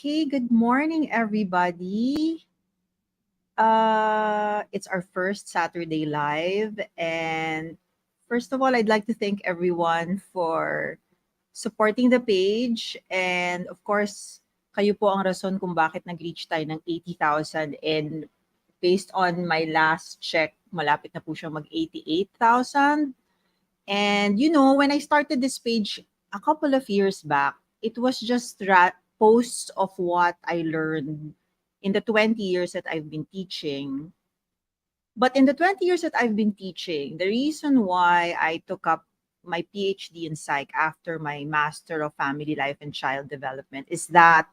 Okay, good morning, everybody. It's our first Saturday live. And first of all, I'd like to thank everyone for supporting the page. And of course, kayo po ang rason kung bakit nag-reach tayo ng 80,000. And based on my last check, malapit na po siyang mag-88,000. And when I started this page a couple of years back, it was just posts of what I learned in the 20 years that I've been teaching. But in the 20 years that I've been teaching, the reason why I took up my PhD in psych after my Master of Family Life and Child Development is that,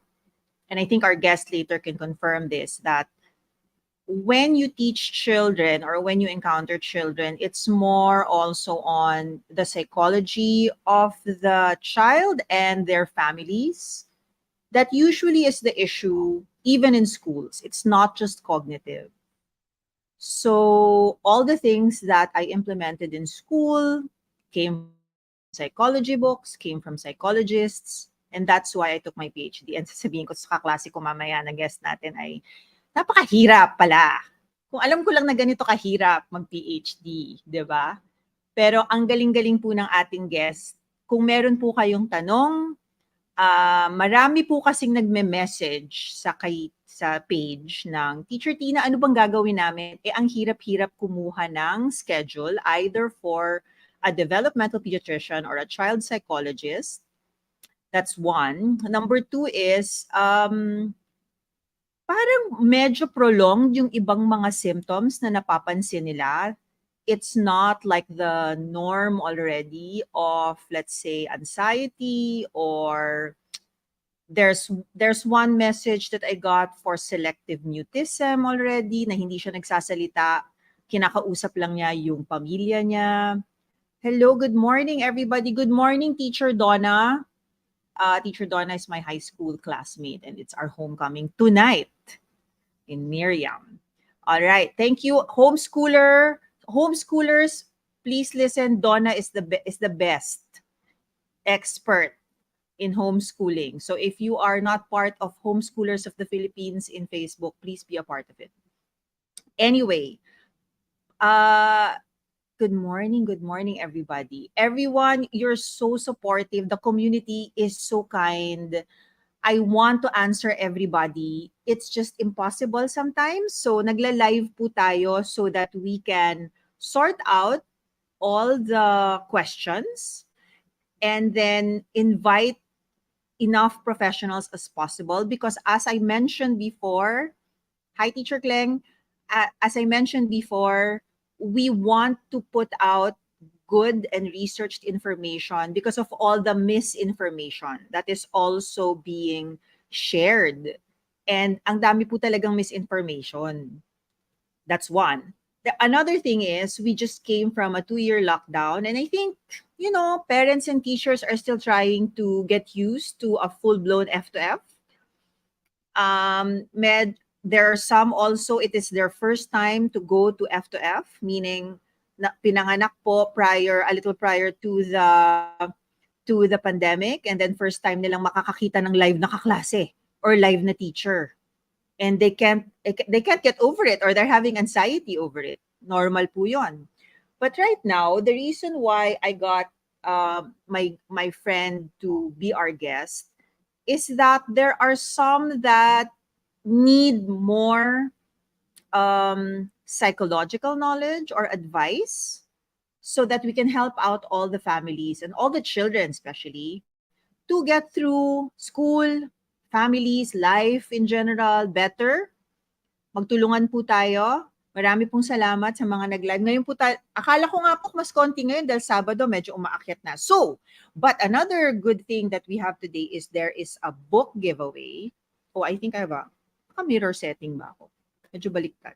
and I think our guest later can confirm this, that when you teach children or when you encounter children, it's more also on the psychology of the child and their families. That usually is the issue, even in schools. It's not just cognitive. So all the things that I implemented in school came from psychology books, came from psychologists, and that's why I took my PhD. And sasabihin ko sa kaklase ko mamaya na guest natin ay, napakahirap pala. Kung alam ko lang na ganito kahirap mag-PhD, di ba? Pero ang galing-galing po ng ating guest. Kung meron po kayong tanong, marami po kasing nagme-message sa page ng Teacher Tina, ano bang gagawin namin? Ang hirap-hirap kumuha ng schedule either for a developmental pediatrician or a child psychologist. That's one. Number two is, parang medyo prolonged yung ibang mga symptoms na napapansin nila. It's not like the norm already of, let's say, anxiety, or there's one message that I got for selective mutism already na hindi siya nagsasalita, kinakausap lang niya yung pamilya niya. Hello, good morning everybody. Good morning, Teacher Donna. Teacher Donna is my high school classmate and it's our homecoming tonight in Miriam. All right, thank you. Homeschoolers, please listen. Donna is the best expert in homeschooling. So if you are not part of Homeschoolers of the Philippines in Facebook, please be a part of it. Anyway, good morning, everybody. Everyone, you're so supportive. The community is so kind. I want to answer everybody. It's just impossible sometimes. So nagla-live po tayo so that we can sort out all the questions and then invite enough professionals as possible. Because as I mentioned before, hi Teacher Kleng, as I mentioned before, we want to put out good and researched information because of all the misinformation that is also being shared. And ang dami po talagang misinformation. That's one. Another thing is we just came from a 2-year lockdown, and I think, parents and teachers are still trying to get used to a full-blown F2F. There are some also, it is their first time to go to F2F, meaning na pinanganak po a little prior to the pandemic, and then first time nilang makakakita ng live na kaklase or live na teacher. And they can't get over it, or they're having anxiety over it. Normal po yon. But right now, the reason why I got my friend to be our guest is that there are some that need more psychological knowledge or advice so that we can help out all the families and all the children especially to get through school, families, life in general better. Magtulungan po tayo. Marami pong salamat sa mga nag-live. Ngayon po akala ko nga po mas konti ngayon dahil Sabado medyo umaakyat na. So, but another good thing that we have today is there is a book giveaway. Oh, I think I have a mirror setting ba ako? Medyo baliktad.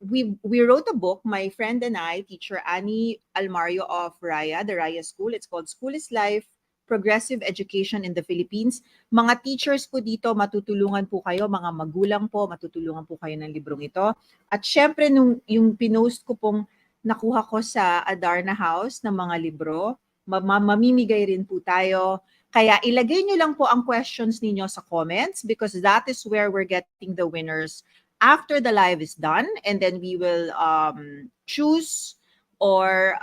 We wrote a book, my friend and I, Teacher Annie Almario of Raya, the Raya School. It's called School is Life, Progressive Education in the Philippines. Mga teachers po dito, matutulungan po kayo, mga magulang po, matutulungan po kayo ng librong ito. At syempre, yung pinost ko pong nakuha ko sa Adarna House ng mga libro, mamimigay rin po tayo. Kaya ilagay nyo lang po ang questions ninyo sa comments because that is where we're getting the winners after the live is done. And then we will choose or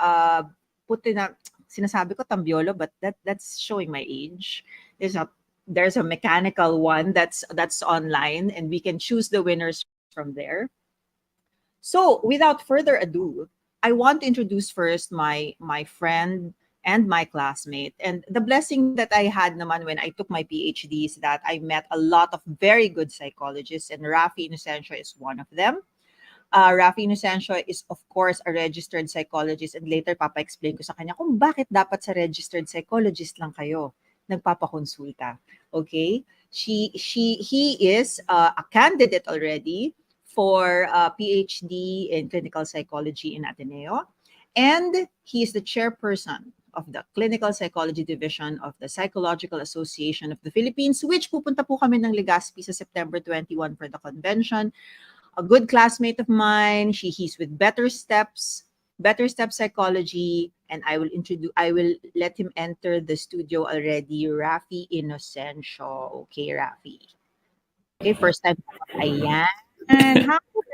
put in a, sinasabi ko tambiolo, but that's showing my age. There's a mechanical one that's online, and we can choose the winners from there. So, without further ado, I want to introduce first my friend and my classmate. And the blessing that I had naman when I took my PhD is that I met a lot of very good psychologists, and Rafi Inocencio is one of them. Rafi Inocencio is of course a registered psychologist, and later papa-explain ko sa kanya kung bakit dapat sa registered psychologist lang kayo nagpapakonsulta. Okay? He is a candidate already for a PhD in clinical psychology in Ateneo, and he is the chairperson of the Clinical Psychology Division of the Psychological Association of the Philippines, which pupunta po kami ng Legazpi sa September 21 for the convention. A good classmate of mine. He's with Better Steps Psychology, and I will let him enter the studio already. Rafi Inocencio. Okay, Rafi. Okay, first time. Ayan. Hi,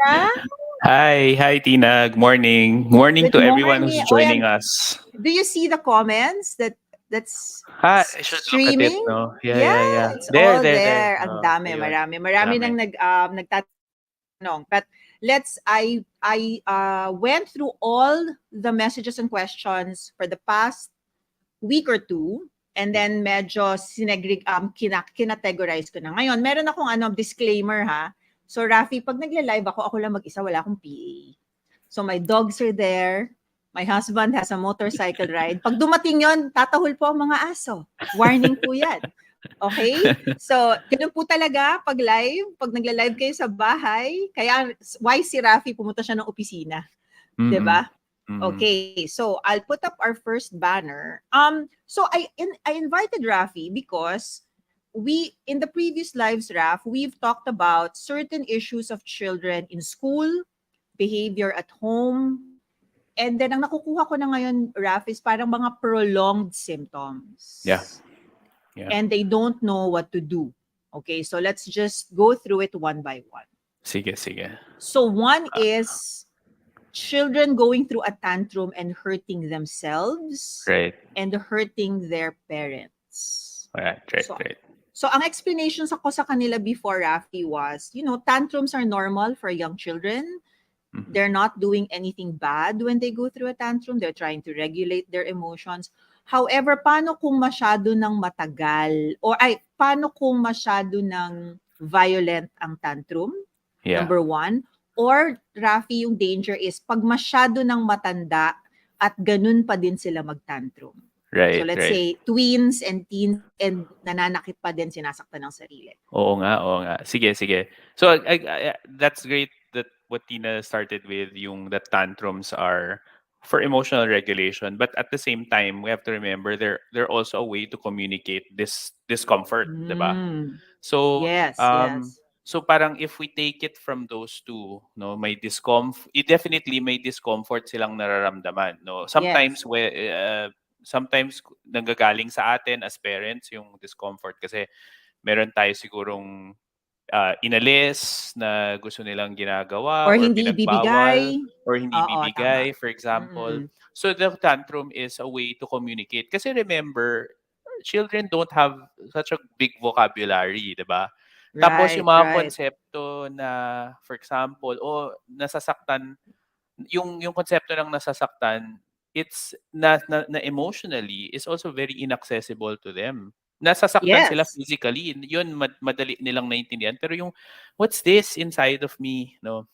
Ra. Hi, Tina. Good morning. Morning Good to everyone who's morning. Oh, yeah. joining us. Do you see the comments that's Hi, I should look at it, streaming? no? Yeah, Yeah. it's There, all there, there. there. Ang Oh, dami, ayun. marami nang Dami. nagtatanong. But I went through all the messages and questions for the past week or two, and then medyo kinategorize ko na. Ngayon, meron akong disclaimer ha. So Rafi, pag nagla-live ako lang mag-isa, wala akong PA. So my dogs are there. My husband has a motorcycle ride. Pag dumating yon, tatahol po ang mga aso. Warning po yan. Okay? So, ganun po talaga pag live, pag nagla-live kayo sa bahay, kaya why si Rafi pumunta siya ng opisina, 'di Mm-mm. ba? Mm-mm. Okay, so I'll put up our first banner. So I invited Rafi because we in the previous lives, Raf, we've talked about certain issues of children in school, behavior at home, and then ang nakukuha ko na ngayon, Raf, is parang mga prolonged Yeah. symptoms. Yeah. And they don't know what to do. Okay, so let's just go through it one by one. Sige. So one is children going through a tantrum and hurting themselves Right. and hurting their parents. Right. So so ang explanations ako sa kanila before, Rafi, was, tantrums are normal for young children. Mhm. They're not doing anything bad when they go through a tantrum. They're trying to regulate their emotions. However, paano kung masyado ng matagal? Paano kung masyado ng violent ang tantrum? Yeah. Number one. Or, Rafi, yung danger is pag masyado ng matanda at ganun pa din sila mag-tantrum. Right. So let's Right. say tweens and teens and nananakit pa din, sinasaktan ng sarili. Oo nga. Sige. So, that's great that what Tina started with, yung that tantrums are for emotional regulation. But at the same time, we have to remember they're also a way to communicate this discomfort, diba? So, Yes. so parang if we take it from those two, no, definitely may discomfort silang nararamdaman, no. Yes. Sometimes nanggagaling sa atin as parents yung discomfort kasi meron tayo sigurong inalis na gusto nilang ginagawa Or or hindi pinagbawal ibibigay. or hindi Oo, tama. bibigay, for example. Mm. So the tantrum is a way to communicate. Kasi remember, children don't have such a big vocabulary, di ba? Tapos yung mga Right. konsepto na, for example, nasasaktan, yung konsepto ng nasasaktan, it's na emotionally is also very inaccessible to them. Nasasaktan sila Yes. physically, yun madali nilang naiintindihan, pero yung what's this inside of me, no?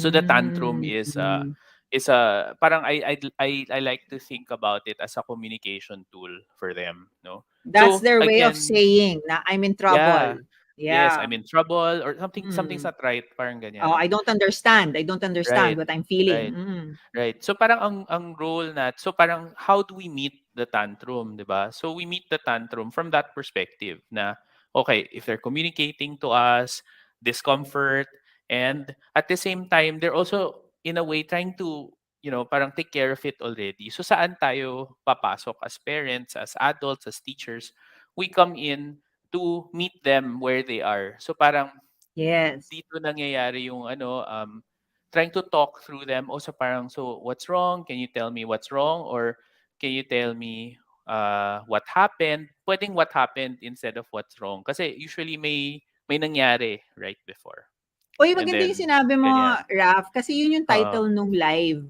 So the tantrum Mm. is a parang I like to think about it as a communication tool for them, no? That's So their way of again, saying na I'm in yeah. trouble. Yes, Yeah. I'm in trouble or something's Mm. not right, parang Oh, ganyan. I don't understand. I don't understand Right. what I'm feeling. Right. Right. So parang ang role so parang how do we meet the tantrum, 'di ba? So we meet the tantrum from that perspective na okay, if they're communicating to us discomfort and at the same time they're also in a way trying to, parang take care of it already. So saan tayo papasok as parents, as adults, as teachers? we come in to meet them where they are. So parang Yes. dito nangyayari yung ano, trying to talk through them. O so parang, so what's wrong? Can you tell me what's wrong? Or can you tell me what happened? Pwedeng what happened instead of what's wrong. Kasi usually may nangyari right before. Uy, And maganda yung then, sinabi mo, ganyan. Raf, kasi yun yung Oo. title nung live.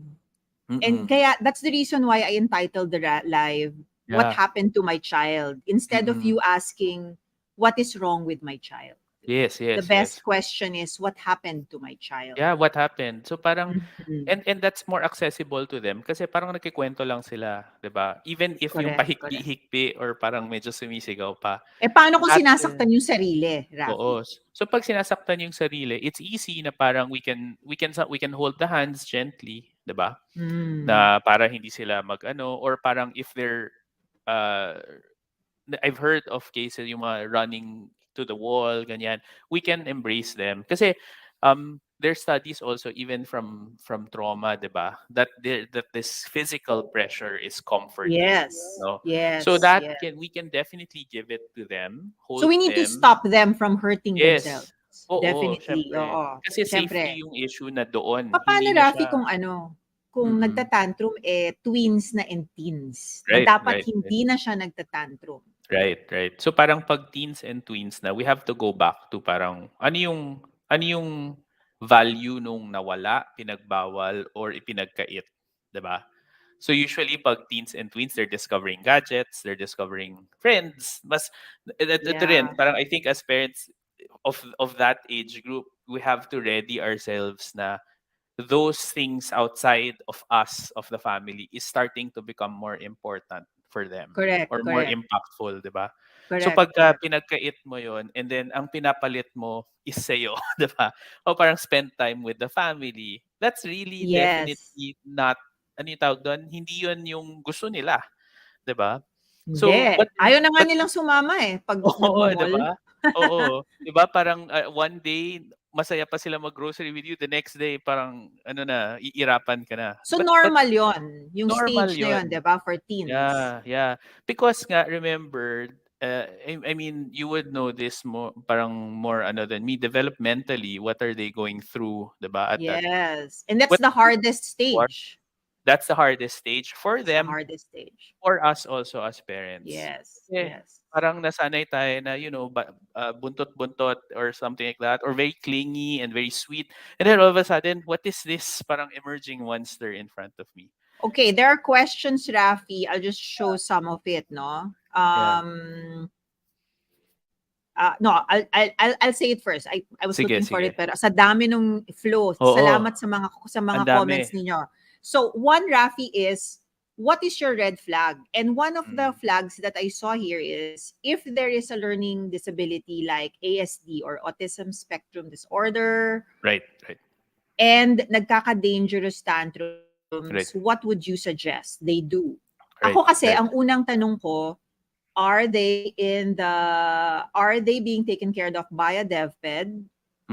And Mm. kaya that's the reason why I entitled the live, What Yeah. Happened to My Child? Instead of Mm. you asking, what is wrong with my child? Diba? Yes, The yes, best yes. question is, what happened to my child? Yeah, what happened? So parang Mhm. and that's more accessible to them kasi parang nagkukuwento lang sila, 'di ba? Even if yung Correct, correct. pahikbi-hikbi or parang medyo sumisigaw pa. Paano kung That will sinasaktan yung sarili, Rafi? Oo. So 'pag sinasaktan yung sarili, it's easy na parang we can hold the hands gently, 'di ba? Hmm. Na para hindi sila mag-ano or parang if they're uh I've heard of cases yung mga running to the wall, ganyan. We can embrace them. Kasi there's studies also even from trauma, 'di ba? That this physical pressure is comforting, Yes, no? So yes, that yes. we can definitely give it to them, So hold we need to them. stop them from hurting themselves. Yes. Oo, Definitely, syempre. oo. Kasi Siyempre. safety yung issue na doon. Paano, Hindi na Rafi, siya kung ano, kung mm. nagtatantrum, twins na and teens, na Right, dapat right, right. hindi na siya nagtatantrum? Right, right. So parang 'pag teens and tweens na, we have to go back to parang ano yung value nung nawala, pinagbawal, or ipinagkait, 'di ba? So usually 'pag teens and tweens, they're discovering gadgets, they're discovering friends. Mas ito rin, Yeah, parang I think as parents of that age group, we have to ready ourselves na those things outside of us, of the family, is starting to become more important for them correct, or more correct, impactful, 'di ba? So correct, pagka correct. pinagkait mo 'yon and then ang pinapalit mo is sa'yo, 'di ba? O parang spend time with the family. That's really Yes. definitely not ano yung tawag do'n, hindi 'yon yung gusto nila, 'di ba? Hindi. So, Ayaw na nga but nilang sumama, 'pag oo, 'di nagmo-mall. ba? Oo, 'di ba parang, one day masaya pa sila mag-grocery with you, the next day parang ano na, iirapan ka na. So But normal 'yon, yung normal stage na 'yon, 'di 'yun. ba, for teens. Yeah, yeah. Because nga remember, I mean, you would know this more parang more ano than me, developmentally, what are they going through, 'di ba, at that Yes, and that's what the hardest war stage. that's the hardest stage for That's the them, hardest stage. for us also as parents. Yes, Eh, yes. parang nasanay tayo na, buntot-buntot or something like that, or very clingy and very sweet. And then all of a sudden, what is this parang emerging monster in front of me? Okay, there are questions, Rafi. I'll just show some of it, no? Yeah. No, I'll say it first. I was Sige, looking for it sige. pero sa dami nung flow. Oo, Salamat sa ang mga dami. comments ninyo. So, one, Rafi, is what is your red flag? And one of the Mm. flags that I saw here is if there is a learning disability like ASD or autism spectrum disorder Right, right, and nagkaka-dangerous tantrums, right, what would you suggest they do? right, Ako kasi, right. ang unang tanong ko, are they being taken care of by a DevPed,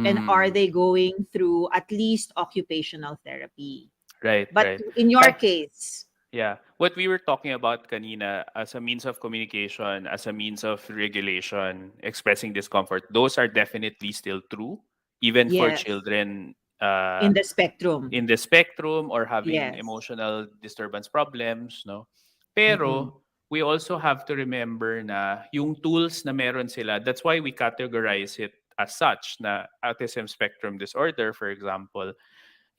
and are Mm. they going through at least occupational therapy? Right, But right. in your case, Yeah. What we were talking about kanina as a means of communication, as a means of regulation, expressing discomfort, those are definitely still true, even for yes, children in the spectrum, in the spectrum or having yes. emotional disturbance problems, no? Mm-mm. Pero we also have to remember na yung tools na meron sila, that's why we categorize it as such na autism spectrum disorder, for example,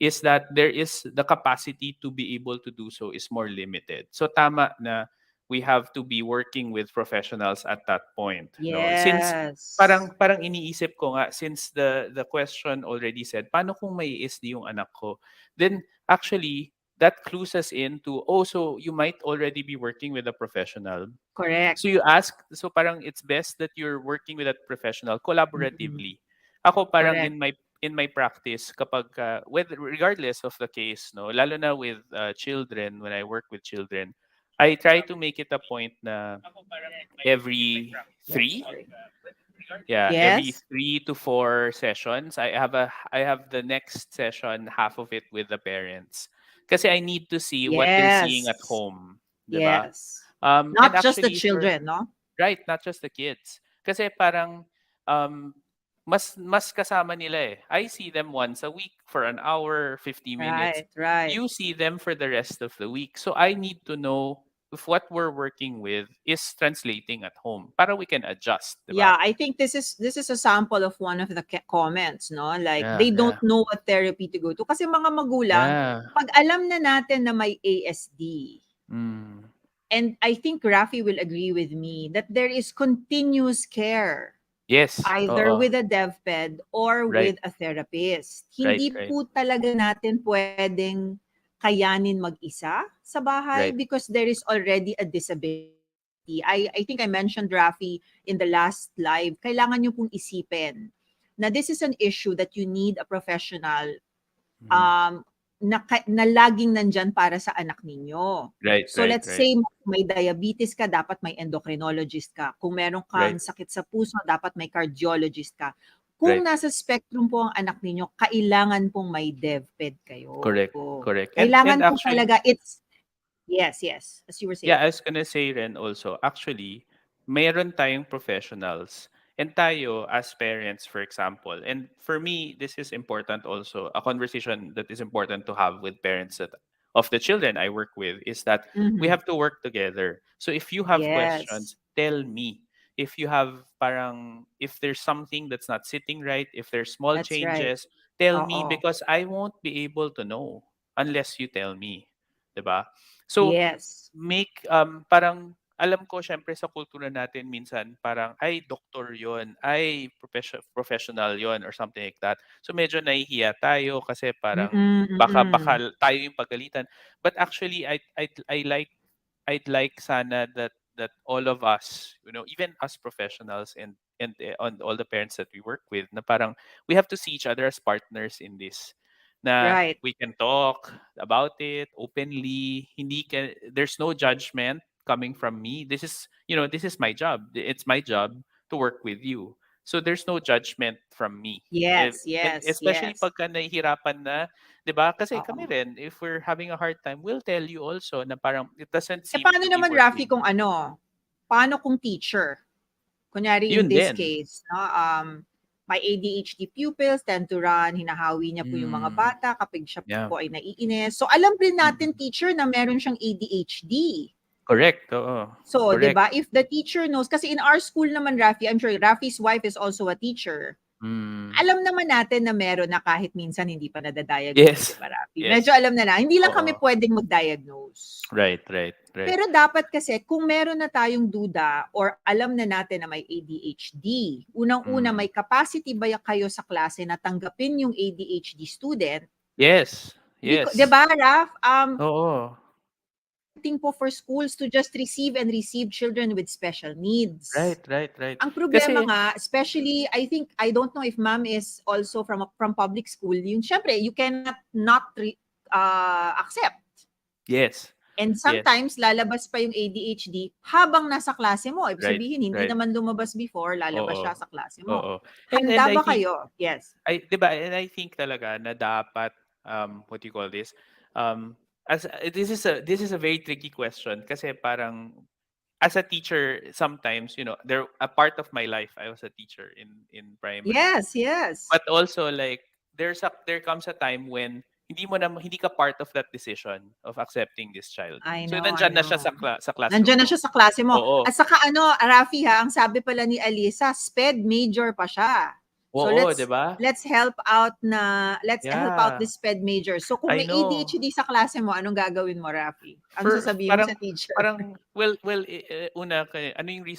is that there is the capacity to be able to do so is more limited. So tama na we have to be working with professionals at that point, no? Since Yes, parang iniisip ko nga since the question already said, paano kung may ASD yung anak ko? Then actually that clues us into, oh, so you might already be working with a professional. correct. So you ask, so parang it's best that you're working with that professional Mm-mm. collaboratively. Ako parang Correct. in my practice kapag with regardless of the case, no, lalo na with children, when I work with children, I try to make it a point na every Yes, 3 sorry. yeah, every Yes, 3 to 4 sessions, I have the next session, half of it with the parents. Kasi I need to see what they're seeing at yes, home, 'di ba? yes. And Not just the actually for children, no? Right, not just the kids. Kasi parang um mas kasama nila eh. I see them once a week for an hour, 50 minutes. Right, right. You see them for the rest of the week. So I need to know if what we're working with is translating at home para we can adjust, 'di ba? Yeah, I think this is a sample of one of the comments, no? Like Yeah, they don't yeah. know what therapy to go to kasi mga magulang Yeah. pag alam na natin na may ASD, Mm. and I think Rafi will agree with me that there is continuous care Yes, either oo. with a DevPed or Right, with a therapist. right, Hindi right, po talaga natin pwedeng kayanin mag-isa sa bahay right. because there is already a disability. I think I mentioned, Rafi, in the last live, kailangan nyo pong isipin na this is an issue that you need a professional Mhm. na laging nandyan para sa anak ninyo. Right, So right, let's right, say may diabetes ka, dapat may endocrinologist ka. Kung meron right, kang sakit sa puso, dapat may cardiologist ka. Kung right. nasa spectrum po ang anak ninyo, kailangan pong may DevPed kayo. Correct, correct. And Kailangan po actually, talaga, it's, yes, yes, as you were yeah, saying. I was gonna say rin also, actually, mayroon tayong professionals and tayo as parents, for example, and for me, this is important also, a conversation that is important to have with parents that of the children I work with is that we Mhm. have to work together. So if you have Yes, questions, tell me. If you have parang, if there's something that's not sitting right, if there's small that's right. changes, tell me Oo. because I won't be able to know unless you tell me. 'Di ba? So, Yes. make parang alam ko siyempre sa kultura natin minsan parang ay doktor 'yon, ay professional 'yon or something like that. So medyo nahihiya tayo kasi parang Mm, baka mm. tayo yung pagalitan. But actually I'd like sana that all of us, even us professionals and on all the parents that we work with, na parang we have to see each other as partners in this. Na Right. we can talk about it openly. There's no judgment coming from me. This is my job. It's my job to work with you. So there's no judgment from me. Yes, And yes, especially yes. pagka nahihirapan na, 'di ba? Kasi kami Oo. rin, if we're having a hard time, we'll tell you also na parang it doesn't Eh, seem paano to be naman, Rafi, working. kung ano, paano kung teacher? Kunyari in Yun this din. case, no, my ADHD pupils tend to run, hinahawi niya po yung mga Mm, bata kapag siya yeah. po ay naiinis. So, alam rin natin, Mm. teacher, na meron siyang ADHD. Correct, oo. So, 'di Correct. ba, if the teacher knows, kasi in our school naman, Rafi, I'm sure Rafi's wife is also a teacher. Mm. Alam naman natin na meron na kahit minsan hindi pa nada-diagnose, 'di Yes. ba, Rafi? Medyo Yes. alam na hindi lang kami Oo. pwedeng mag-diagnose. Right, right, right. Pero dapat kasi kung meron na tayong duda or alam na natin na may ADHD, unang-una, Mm. may capacity ba kayo sa klase na tanggapin yung ADHD student? Yes, 'Di yes. ba, Raf? Oo. Thing po for schools to just receive and receive children with special needs. Right, right, right. Ang problema Kasi nga, especially, I don't know if ma'am is also from public school, yung syempre, you cannot not accept. yes. And Yes. sometimes, lalabas pa yung ADHD habang nasa klase mo. Ibig Right, sabihin, hindi right. naman lumabas before, lalabas siya Oo. sa klase mo. Oo. And Handa I ba think kayo? Yes. 'di ba, and I think talaga na dapat what do you call this? As this is a very tricky question kasi parang as a teacher sometimes, there a part of my life I was a teacher in primary. Yes, yes. But also like there comes a time when hindi ka part of that decision of accepting this child. I So know, I nandiyan na siya know. sa classroom Nandiyan na mo. siya sa klase mo. Oo. At saka ano, Rafi ha, ang sabi pala ni Alisa, SPED major pa siya. So Oo, 'di ba? let's help out Yeah, this SPED major. So kung I may know. ADHD sa klase mo, anong gagawin mo, Rafi? Anong sasabihin mo Parang sa teacher? una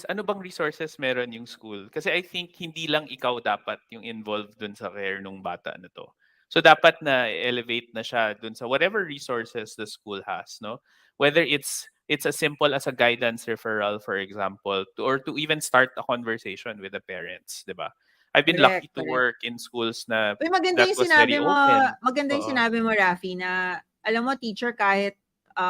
ano bang resources meron yung school? Kasi I think hindi lang ikaw dapat yung involved dun sa care nung bata na 'to. So dapat na elevate na siya dun sa whatever resources the school has, 'no? Whether it's as simple as a guidance referral, for example, or to even start a conversation with the parents, 'di ba? I've been Correct, lucky to correct. work in schools na Uy, that was very open. maganda yung Oo. sinabi mo, Rafi, na alam mo, teacher, kahit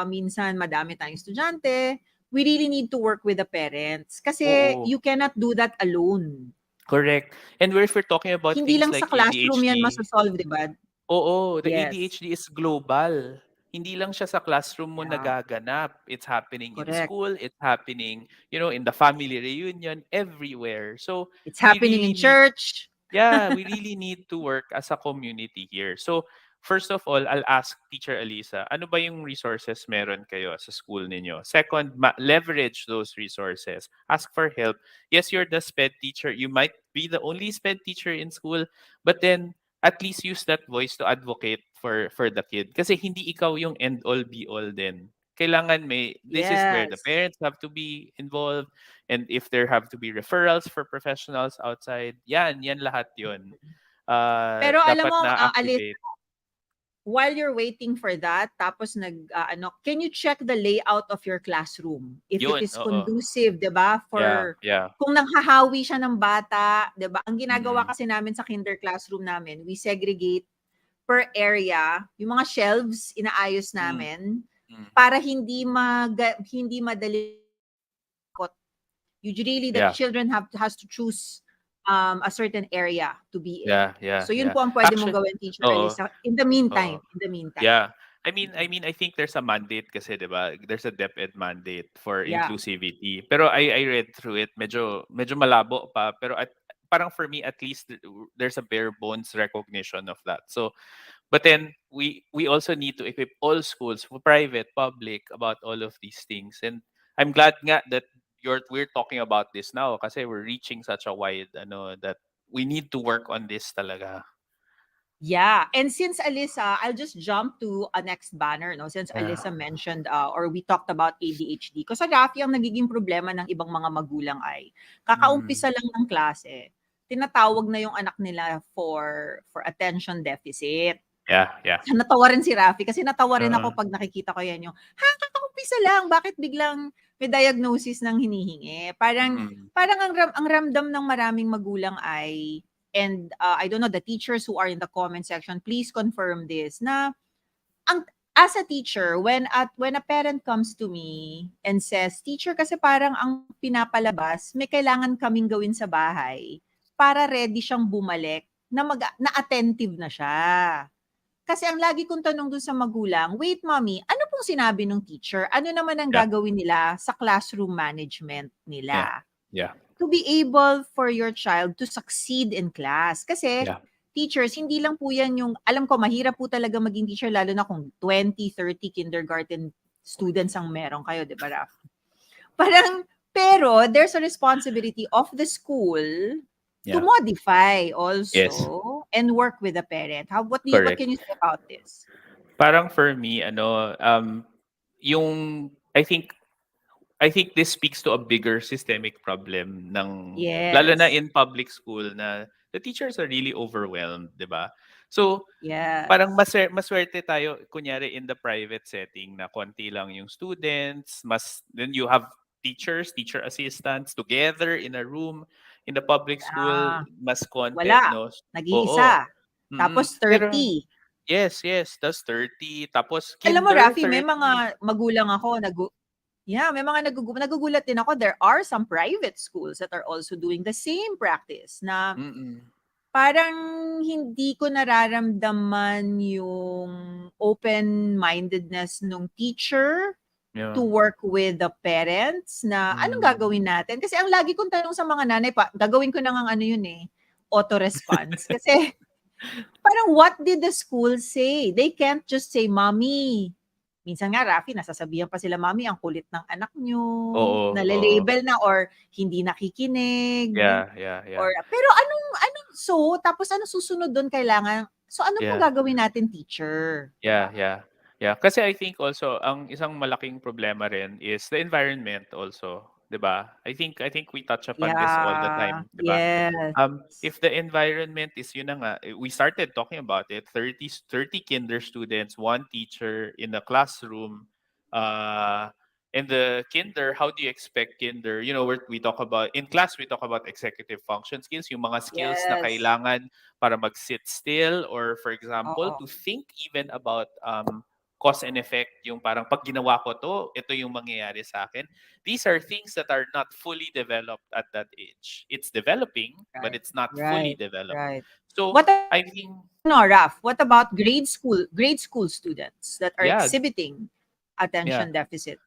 minsan madami tayong estudyante, we really need to work with the parents. Kasi Oo. you cannot do that alone. Correct. And if we're talking about Hindi things lang sa like classroom yan ADHD, masosolve, di ba? oo, the Yes. ADHD is global. hindi lang siya sa classroom mo Yeah, nagaganap. It's happening in correct. school, it's happening, in the family reunion, everywhere. So It's we happening in really need church. Yeah, we really need to work as a community here. So, first of all, I'll ask Teacher Alisa, ano ba yung resources meron kayo sa school ninyo? Second, leverage those resources. Ask for help. Yes, you're the SPED teacher. You might be the only SPED teacher in school, but then at least use that voice to advocate for the kid. Kasi hindi ikaw yung end all be all din. Kailangan this is where the Yes. parents have to be involved. And if there have to be referrals for professionals outside, yan lahat yun. Pero alam Dapat mo, Alice, na-activate. while you're waiting for that, tapos can you check the layout of your classroom? If it Yun, is oo. conducive, 'di ba? Yeah, For yeah. kung nanghahawi siya ng bata, 'di ba? Ang ginagawa Mm, kasi namin sa kinder classroom namin, we segregate per area, yung mga shelves inaayos mm, namin mm. para hindi madali kot. Usually the Yeah, children has to choose a certain area to be in. yeah, yeah, So yun yeah. po ang pwede mong Actually, gawin, Teacher oo, Elisa. In the oo. meantime, in the meantime. Yeah. Mm. I think there's a mandate kasi, 'di ba? There's a DepEd mandate for Yeah. inclusivity. Pero I read through it, medyo malabo pa, pero parang for me at least there's a bare bones recognition of that. So, but then we also need to equip all schools, private, public, about all of these things. And I'm glad nga that we're talking about this now kasi we're reaching such a wide that we need to work on this talaga. Yeah. And since Alyssa, I'll just jump to a next banner, no? Since Yeah. Alyssa mentioned or we talked about ADHD. Kasi Rafi, ang nagiging problema ng ibang mga magulang ay Mm. kakaumpisa lang ng klase, tinatawag na yung anak nila for attention deficit. Yeah, yeah. Natawa rin si Rafi kasi natawa rin ako Oo. pag nakikita ko yan yung, kakaumpisa lang, bakit biglang may diagnosis ng hinihingi? Parang, Mm. parang ang ramdam ng maraming magulang ay, and I don't know, the teachers who are in the comment section, please confirm this, na as a teacher, when a parent comes to me and says, teacher, kasi parang ang pinapalabas, may kailangan kaming gawin sa bahay para ready siyang bumalik na attentive na siya. Kasi ang lagi kong tanong dun sa magulang, wait mommy, ano pong sinabi ng teacher? Ano naman ang Yeah, gagawin nila sa classroom management yeah, nila? yeah, To be able for your child to succeed in class. Kasi yeah. teachers, hindi lang po yan yung, alam ko mahirap po talaga maging teacher lalo na kung 20, 30 kindergarten students ang meron kayo, di ba Raf? Parang, pero there's a responsibility of the school to Yeah. modify Yes, also and work with the parent. What correct. can you say about this? Parang for me, yung I think this speaks to a bigger systemic problem ng lalo na Yes. in public school na the teachers are really overwhelmed, 'di ba? So, parang Yes. maswerte tayo kunyari in the private setting na konti lang yung students, then you have teachers, teacher assistants together in a room. In the public school, Ah, mas konti, wala. no? Oo. Nag-iisa. Mm. Tapos Pero 30. yes, yes, that's 30. Tapos Alam mo, kinder, Rafi, may 30. mga magulang ako, yeah, may mga nagugulat din ako. There are some private schools that are also doing the same practice na Mm. parang hindi ko nararamdaman yung open-mindedness nung teacher to Yeah. work with the parents na anong Mm. gagawin natin? Kasi ang lagi kong tanong sa mga nanay, gagawin ko na ng ano yun eh, auto-response. Kasi parang what did the school say? They can't just say, Mommy. Minsan nga, Rafi, nasasabihan pa sila, Mommy, ang kulit ng anak nyo. Oo, oo. Nalilabel na or hindi nakikinig. Yeah, yeah, yeah. Pero tapos ano susunod doon kailangan? So ano pong Yeah. gagawin natin, teacher? Yeah, Diba? yeah. Yeah, kasi I think also ang isang malaking problema rin is the environment also, 'di ba? I think we touch upon this all the Yeah. time, 'di ba? Yes. If the environment is yun na nga, we started talking about it, 30 kinder students, one teacher in a classroom. In the kinder, how do you expect kinder? We talk about in class, we talk about executive function skills, yung mga skills na Yes. kailangan para mag-sit still or for example, Oo. to think even about cause and effect, yung parang pag ginawa ko to, ito yung mangyayari sa akin. These are things that are not fully developed at that age. It's developing, but Right. it's not fully Right. developed. Right. So What I about think, Raf? What about grade school students that are yeah, exhibiting yeah. attention deficit?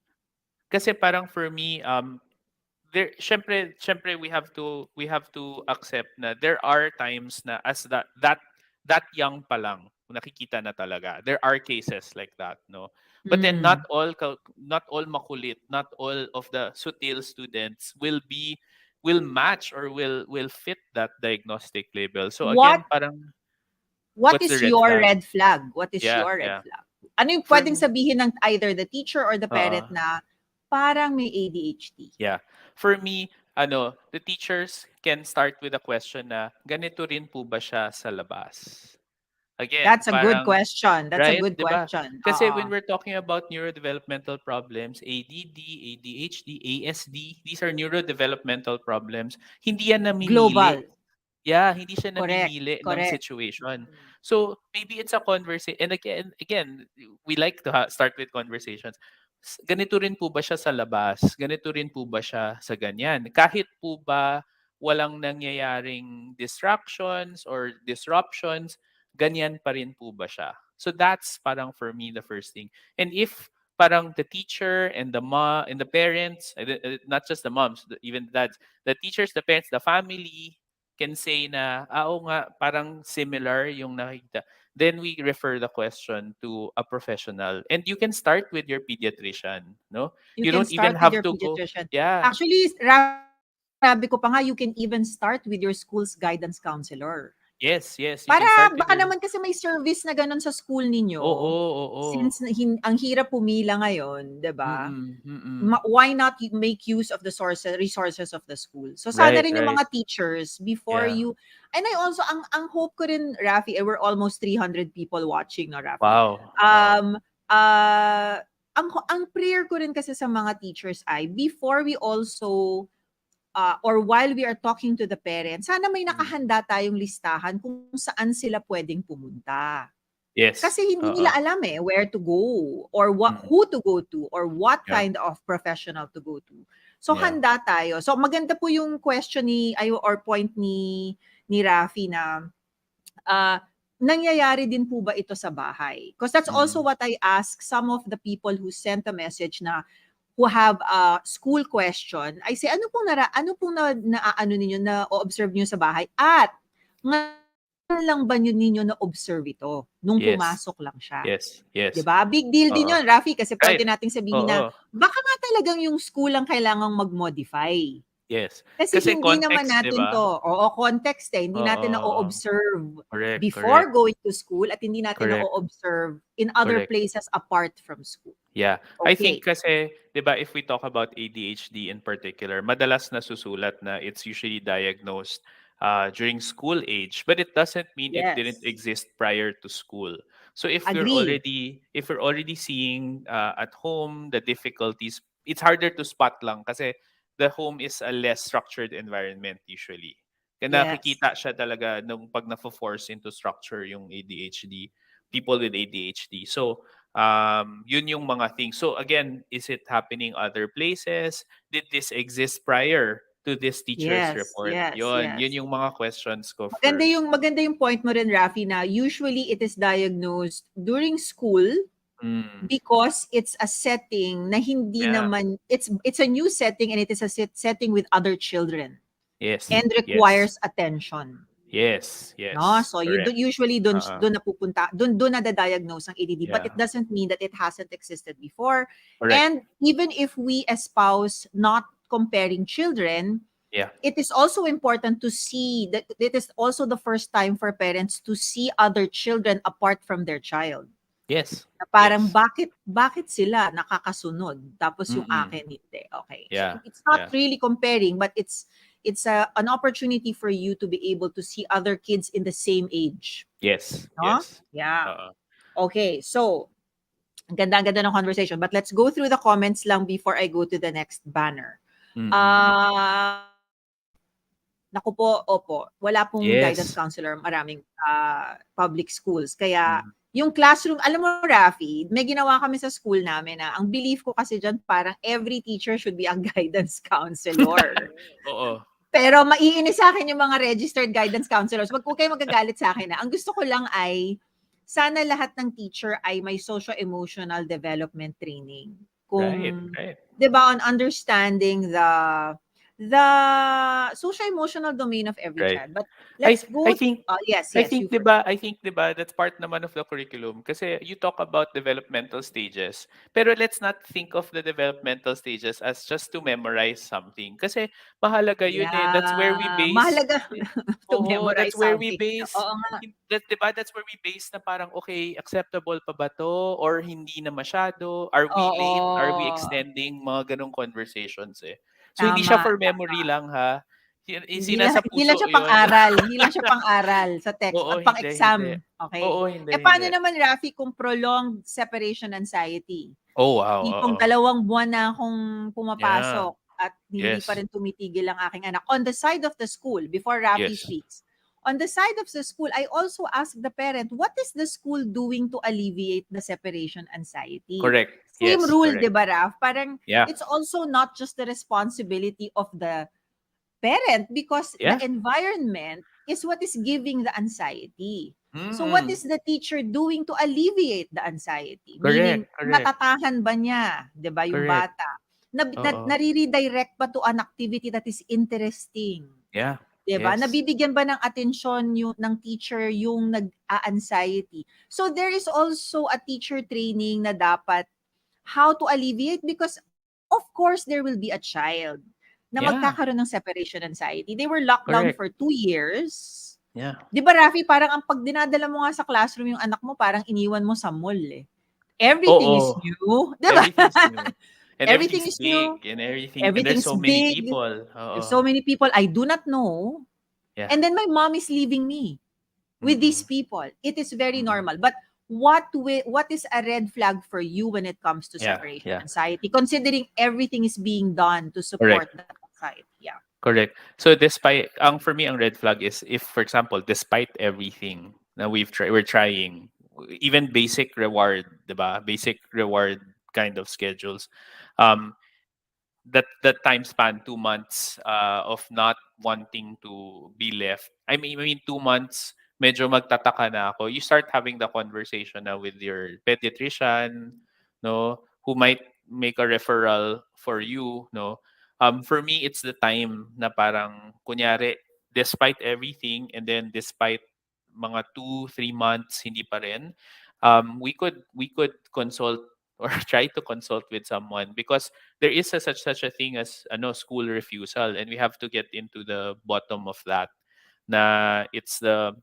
Kasi parang for me, there syempre we have to accept na there are times na as that young pa lang nakikita na talaga. There are cases like that, no? But then Mm. not all makulit, not all of the sutil students will match or will fit that diagnostic label. So What again, parang what what's the is red your flag? red flag? What is Yeah, your red yeah. flag? Ano yung For pwedeng sabihin ng either the teacher or the parent uh na parang may ADHD? Yeah. For me, the teachers can start with a question na, ganito rin po ba siya sa labas? Again, That's a good parang, question. That's a right, good 'di ba? question. Kasi when Oo. we're talking about neurodevelopmental problems, ADD, ADHD, ASD, these are neurodevelopmental problems. Hindi yan namimili. Global. Yeah, hindi siya Correct. namimili ng Correct. situation. Mm. So maybe it's a conversation. And again, we like to start with conversations. Ganito rin po ba siya sa labas? Ganito rin po ba siya sa ganyan? Kahit po ba walang nangyayaring distractions or disruptions, ganyan pa rin po ba siya? So that's parang for me the first thing. And if parang the teacher and the parents, not just the moms, even the dads, the teachers, the parents, the family can say na, oo nga, parang similar yung nakikita. Then we refer the question to a professional. And you can start with your pediatrician, no? You You can don't even start with have your to go, pediatrician. yeah, Actually, sabi ko pa nga, you can even start with your school's guidance counselor. yes, yes, you Para can start with baka your, naman kasi may service na gano'n sa school oo, ninyo, oo. since ang hirap pumila ngayon, 'di ba? Mm, mm. Why not make use of the resources of the school? So sana Right, rin yung right. mga teachers before Yeah. you, and I also ang hope ko rin, Rafi, we're almost 300 people watching, no, Rafi. Wow, wow. Um ang prayer ko rin kasi sa mga teachers ay before we also or while we are talking to the parents, sana may Mm. nakahanda tayong listahan kung saan sila pwedeng pumunta. Yes, Kasi hindi oo. nila alam where to go or Mm, who to go to or what yeah, kind of professional to go to. So yeah. handa tayo. So maganda po yung question or point ni Rafi na uh, nangyayari din po ba ito sa bahay? Because that's also Mm. what I ask some of the people who sent a message na who have a school question. I say, ano pong ano ninyo, na observe niyo sa bahay? At ngayon lang ba ninyo na observe ito nung Yes, pumasok lang siya? yes, 'Di yes. ba? Big deal din Oo. 'yon, Rafi, kasi Right. pwede nating sabihin na Oo. baka nga talagang yung school lang kailangang mag-modify. Yes. Kasi Kasi hindi naman context, 'di natin ba? 'to, oo, context hindi Oo, natin oo. na-o-observe Correct, before correct, going to school at hindi natin correct, na-o-observe in other correct. places apart from school. Yeah. I think Okay. kasi, 'di ba, if we talk about ADHD in particular, madalas nasusulat na it's usually diagnosed during school age, but it doesn't mean it didn't Yes. exist prior to school. So Agree. if we're already seeing at home the difficulties, it's harder to spot lang kasi the home is a less structured environment usually. Kaya Yes. nakikita siya talaga nung pag na-force into structure yung ADHD, people with ADHD. So yun yung mga things. So again, is it happening other places? Did this exist prior to this teacher's Yes, report? yes, Yun yes. yung mga questions ko Maganda first. yung maganda yung point mo rin, Rafi, na usually it is diagnosed during school Mm, because it's a setting na hindi yeah. naman, it's a new setting and it is a setting with other children Yes. and Yes. requires attention. Yes. No? Yes. So you Correct. usually Uh-uh. doon napupunta, doon nada-diagnose ang ADD, but Yeah. it doesn't mean that it hasn't existed before. Correct. And even if we espouse not comparing children, Yeah. it is also important to see that it is also the first time for parents to see other children apart from their child. Yes. Na parang Yes. bakit sila nakakasunod tapos yung Mm-mm. akin hindi. Okay. So Yeah. it's not Yeah. really comparing, but it's an opportunity for you to be able to see other kids in the same age, Yes. no? Yes. Yeah. Uh-uh. Okay. So, ang ganda-ganda ng conversation, but let's go through the comments lang before I go to the next banner. Mm-mm. Ah, naku po, opo, wala pong guidance Yes. counselor, maraming public schools. Kaya Mm. yung classroom, alam mo, Rafi, may ginawa kami sa school namin na ang belief ko kasi dyan, parang every teacher should be a guidance counselor. Oo. Pero maiinis sa akin yung mga registered guidance counselors. Huwag kayo magagalit sa akin. Ang gusto ko lang ay, sana lahat ng teacher ay may socio-emotional development training. Kung, Right, right, 'di ba, on understanding the socio-emotional domain of every right. child. But I let's go. I think Yes, I yes, think you 'di first. ba I think 'di ba that's part naman of the curriculum kasi you talk about developmental stages. Pero let's not think of the developmental stages as just to memorize something kasi mahalaga yun eh. That's where we Yeah, base mahalaga eh, to oo, that's memorize where we something. base Oo nga. that 'di ba that's where we base na parang okay, acceptable pa ba to or hindi na masyado? Are we late? Are we Oo, extending mga ganong conversations eh. So hindi siya tama. for memory lang ha. Hindi lang Sinasa hindi lang puso siya yun. pang-aral, hindi lang siya pang-aral sa text Oo, at hindi, hindi. pang-exam, okey. Oo, hindi, Paano hindi. naman, Rafi, kung prolonged separation anxiety? Oh, wow, Tipong oo. 2 buwan na akong Yeah. pumapasok at hindi pa Yes. rin tumitigil ang aking anak. On the side of the school, before Rafi Yes. speaks, on the side of the school, I also ask the parent, what is the school doing to alleviate the separation anxiety? Correct. Same Yes, rule, 'di correct. ba, Raf? Parang Yeah. it's also not just the responsibility of the parent because the Yeah. environment is what is giving the anxiety. So what Mm. is the teacher doing to alleviate the anxiety? Meaning, Correct, correct. natatahan ba niya, 'di ba, yung Correct. bata? Oo. Nare-redirect ba to an activity that is interesting? Yeah. 'Di ba? Yes. Nabibigyan ba ng atensyon yung ng teacher yung nag-a-anxiety? So there is also a teacher training na dapat how to alleviate because of course there will be a child na Yeah. magkakaroon ng separation anxiety. They were locked down Correct. for 2 years. Yeah. 'Di ba, Rafi, parang ang pag dinadala mo nga sa classroom yung anak mo, parang iniwan mo sa mall eh. Everything is Oo. new, 'di ba? Everything's new. And Everything everything's is new. big and everything and there's Everything's so many big. people. There's so Oo. many people I do not know. Yeah. And then my mom is leaving me with these Mm-mm. people. It is very Mm-mm. normal. But what is a red flag for you when it comes to Yeah. separation Yeah. anxiety, considering everything is being done to Correct. support that anxiety? Yeah. Correct. So despite for me ang red flag is if for example despite everything na we're trying even basic reward, 'di ba? Basic reward kind of schedules. Um that time span 2 months of not wanting to be left. I mean 2 months medyo magtataka na ako. You start having the conversation na with your pediatrician, no, who might make a referral for you, no. For me it's the time na parang kunyari despite everything and then despite mga 2 3 months hindi pa rin we could consult or try to consult with someone because there is such a thing as school refusal and we have to get into the bottom of that na it's the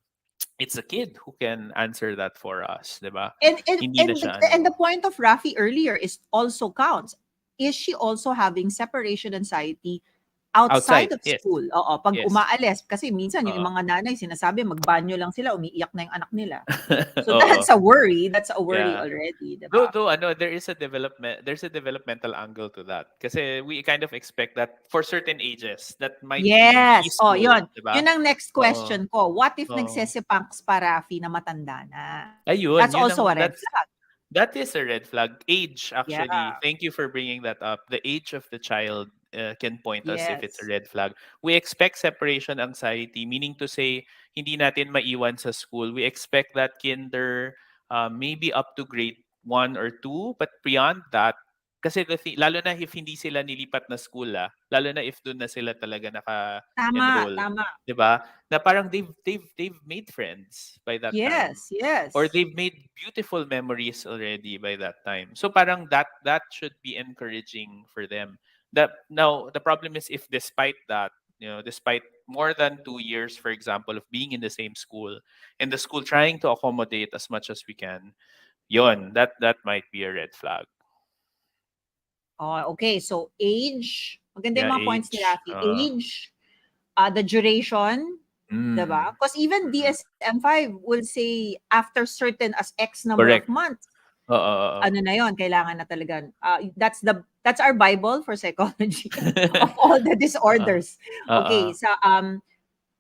kid who can answer that for us, 'di ba? And and Hindi na and the, siya and the ano. point of Rafi earlier is also counts. Is she also having separation anxiety outside Outside, of yes. school? Oo, pag Yes. umaalis kasi minsan yung Oo. mga nanay sinasabi magbanyo lang sila, umiiyak na yung anak nila. So Oo. that's a worry Yeah. already, 'di Though ba? though ano, there's a developmental angle to that. Kasi we kind of expect that for certain ages that might be in Yes. Oh, preschool, 'yun. 'di ba? 'Yun ang next Oo. question ko. What if Oo. nagsesepaks pa, Rafi, na matanda na? Ayun, That's yun also ang a red flag. that is a red flag. Age, Yeah. actually. Thank you for bringing that up. The age of the child can point us if it's a Yes. red flag. We expect separation anxiety, meaning to say, hindi natin maiwan sa school. We expect that kinder, maybe up to grade 1 or 2, but beyond that, kasi lalo na if hindi sila nilipat na school, lalo na if doon na sila talaga Tama, naka-enroll, tama. 'di ba? Na parang they've made friends by that time Yes, or yes. they've made beautiful memories already by that time. So parang that should be encouraging for them. That now the problem is if despite that, despite more than 2 years, for example, of being in the same school and the school trying to accommodate as much as we can, yon that might be a red flag. Oh, okay. So age, maganda Yeah, yung mga points ni age. Rafi. Age, the duration, 'di Mm, ba? Because even mm-mm. DSM-5 will say after certain as X number of Correct. months, Oo, oo. ano na yon, kailangan na talaga. That's our Bible for psychology of all the Oo. disorders. Oo. Okay, sa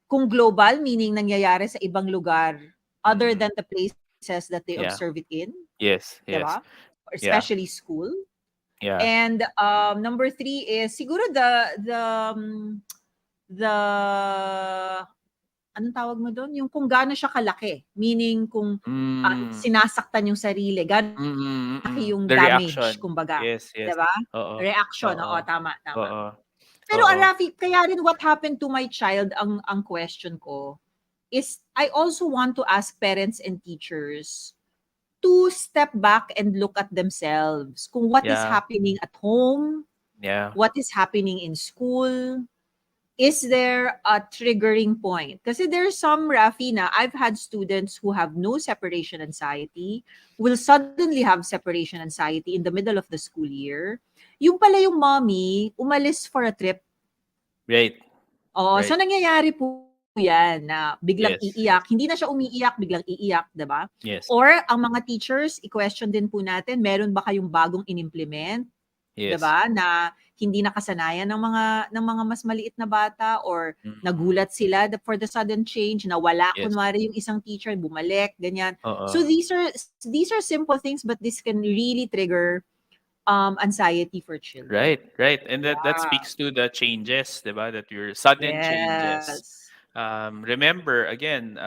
kung global, meaning nangyayari sa ibang lugar other Mm. than the place places that they Yeah. observe it in, Yes, diba? yes. Or Yeah. especially school. Yeah. And number three is siguro the anong tawag mo dun? Yung kung gaano siya kalaki. Meaning kung Mm. sinasaktan yung sarili, gaano Mm, kalaki mm. yung The damage, reaction. kumbaga. Yes, yes. 'Di ba? Oo. Reaction, oo, Oo. tama, tama. Oo. Pero Oo. Rafi, kaya rin what happened to my child ang question ko is I also want to ask parents and teachers to step back and look at themselves. Kung what is Yeah. happening at home, Yeah. what is happening in school, is there a triggering point? Kasi there's some, Rafi, na I've had students who have no separation anxiety, will suddenly have separation anxiety in the middle of the school year. Yung pala yung mommy, umalis for a trip. Right. Oo, Right. so nangyayari po yan na biglang Yes, yes. iiyak. Hindi na siya umiiyak, biglang iiyak, 'di ba? Yes. Or ang mga teachers, i-question din po natin, meron ba kayong bagong inimplement, 'di Yes. ba, na hindi nakasanayan ng mga mas maliit na bata or Mm. nagulat sila for the sudden change, nawala Yes. kunwari yung isang teacher, bumalik, ganyan. So Oo. these are simple things but this can really trigger anxiety for children. Right, right. And that Yeah. speaks to the changes, 'di ba? That your sudden changes. Yes. Remember again,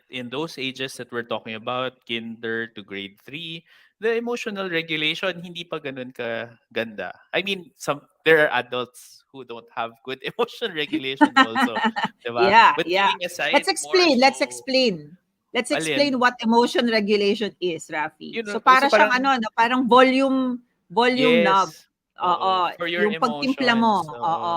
in those ages that we're talking about, kinder to grade 3, the emotional regulation hindi pa ganun ka ganda. I mean, there are adults who don't have good emotion regulation also, 'di ba? Yeah, But yeah. leaving Let's aside more explain. Let's so explain. Let's explain alin, what emotion regulation is, Rafi. So so para siyang parang ano, no, parang volume knob. yes, oo, Oo, for your yung pagtimpla emotions, mo. Oo. oo.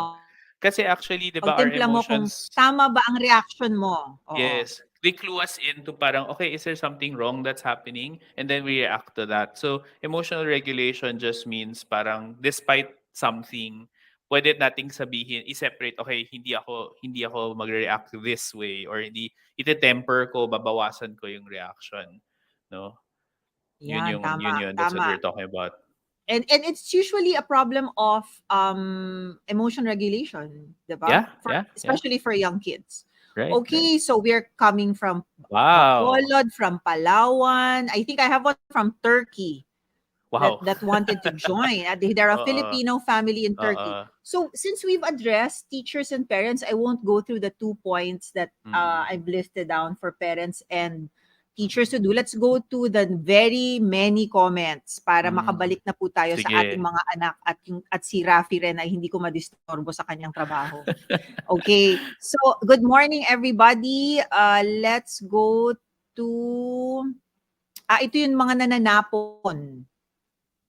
Kasi actually 'di ba our Pagtimpla mo kung emotions, tama ba ang reaction mo. Oo. yes, they clue us into parang, okay, is there something wrong that's happening? And then we react to that. So emotional regulation just means parang despite something, pwede nating sabihin, i-separate, okay, hindi ako magre-react this way or hindi ite-temper ko, babawasan ko yung reaction, no? Yan, tama, Yun, that's what tama. we're talking about. And it's usually a problem of emotion regulation, 'di ba? Yeah, For yeah, yeah. especially for young kids. Right, right. Okay, so we're coming from Wow. Bacolod, from Palawan. I think I have one from Turkey that Wow. that wanted to join. They're a Oo, Filipino family in Turkey. oo. So since we've addressed teachers and parents, I won't go through the 2 points that Mm, I've listed down for parents and teachers mm, to do. Let's go to the very many comments para mm. makabalik na po tayo sa ating Sige. mga anak at si Rafi rin ay hindi ko madisturbo sa kanyang trabaho. Okay. So, good morning everybody. Let's go to ito yung mga nananapon.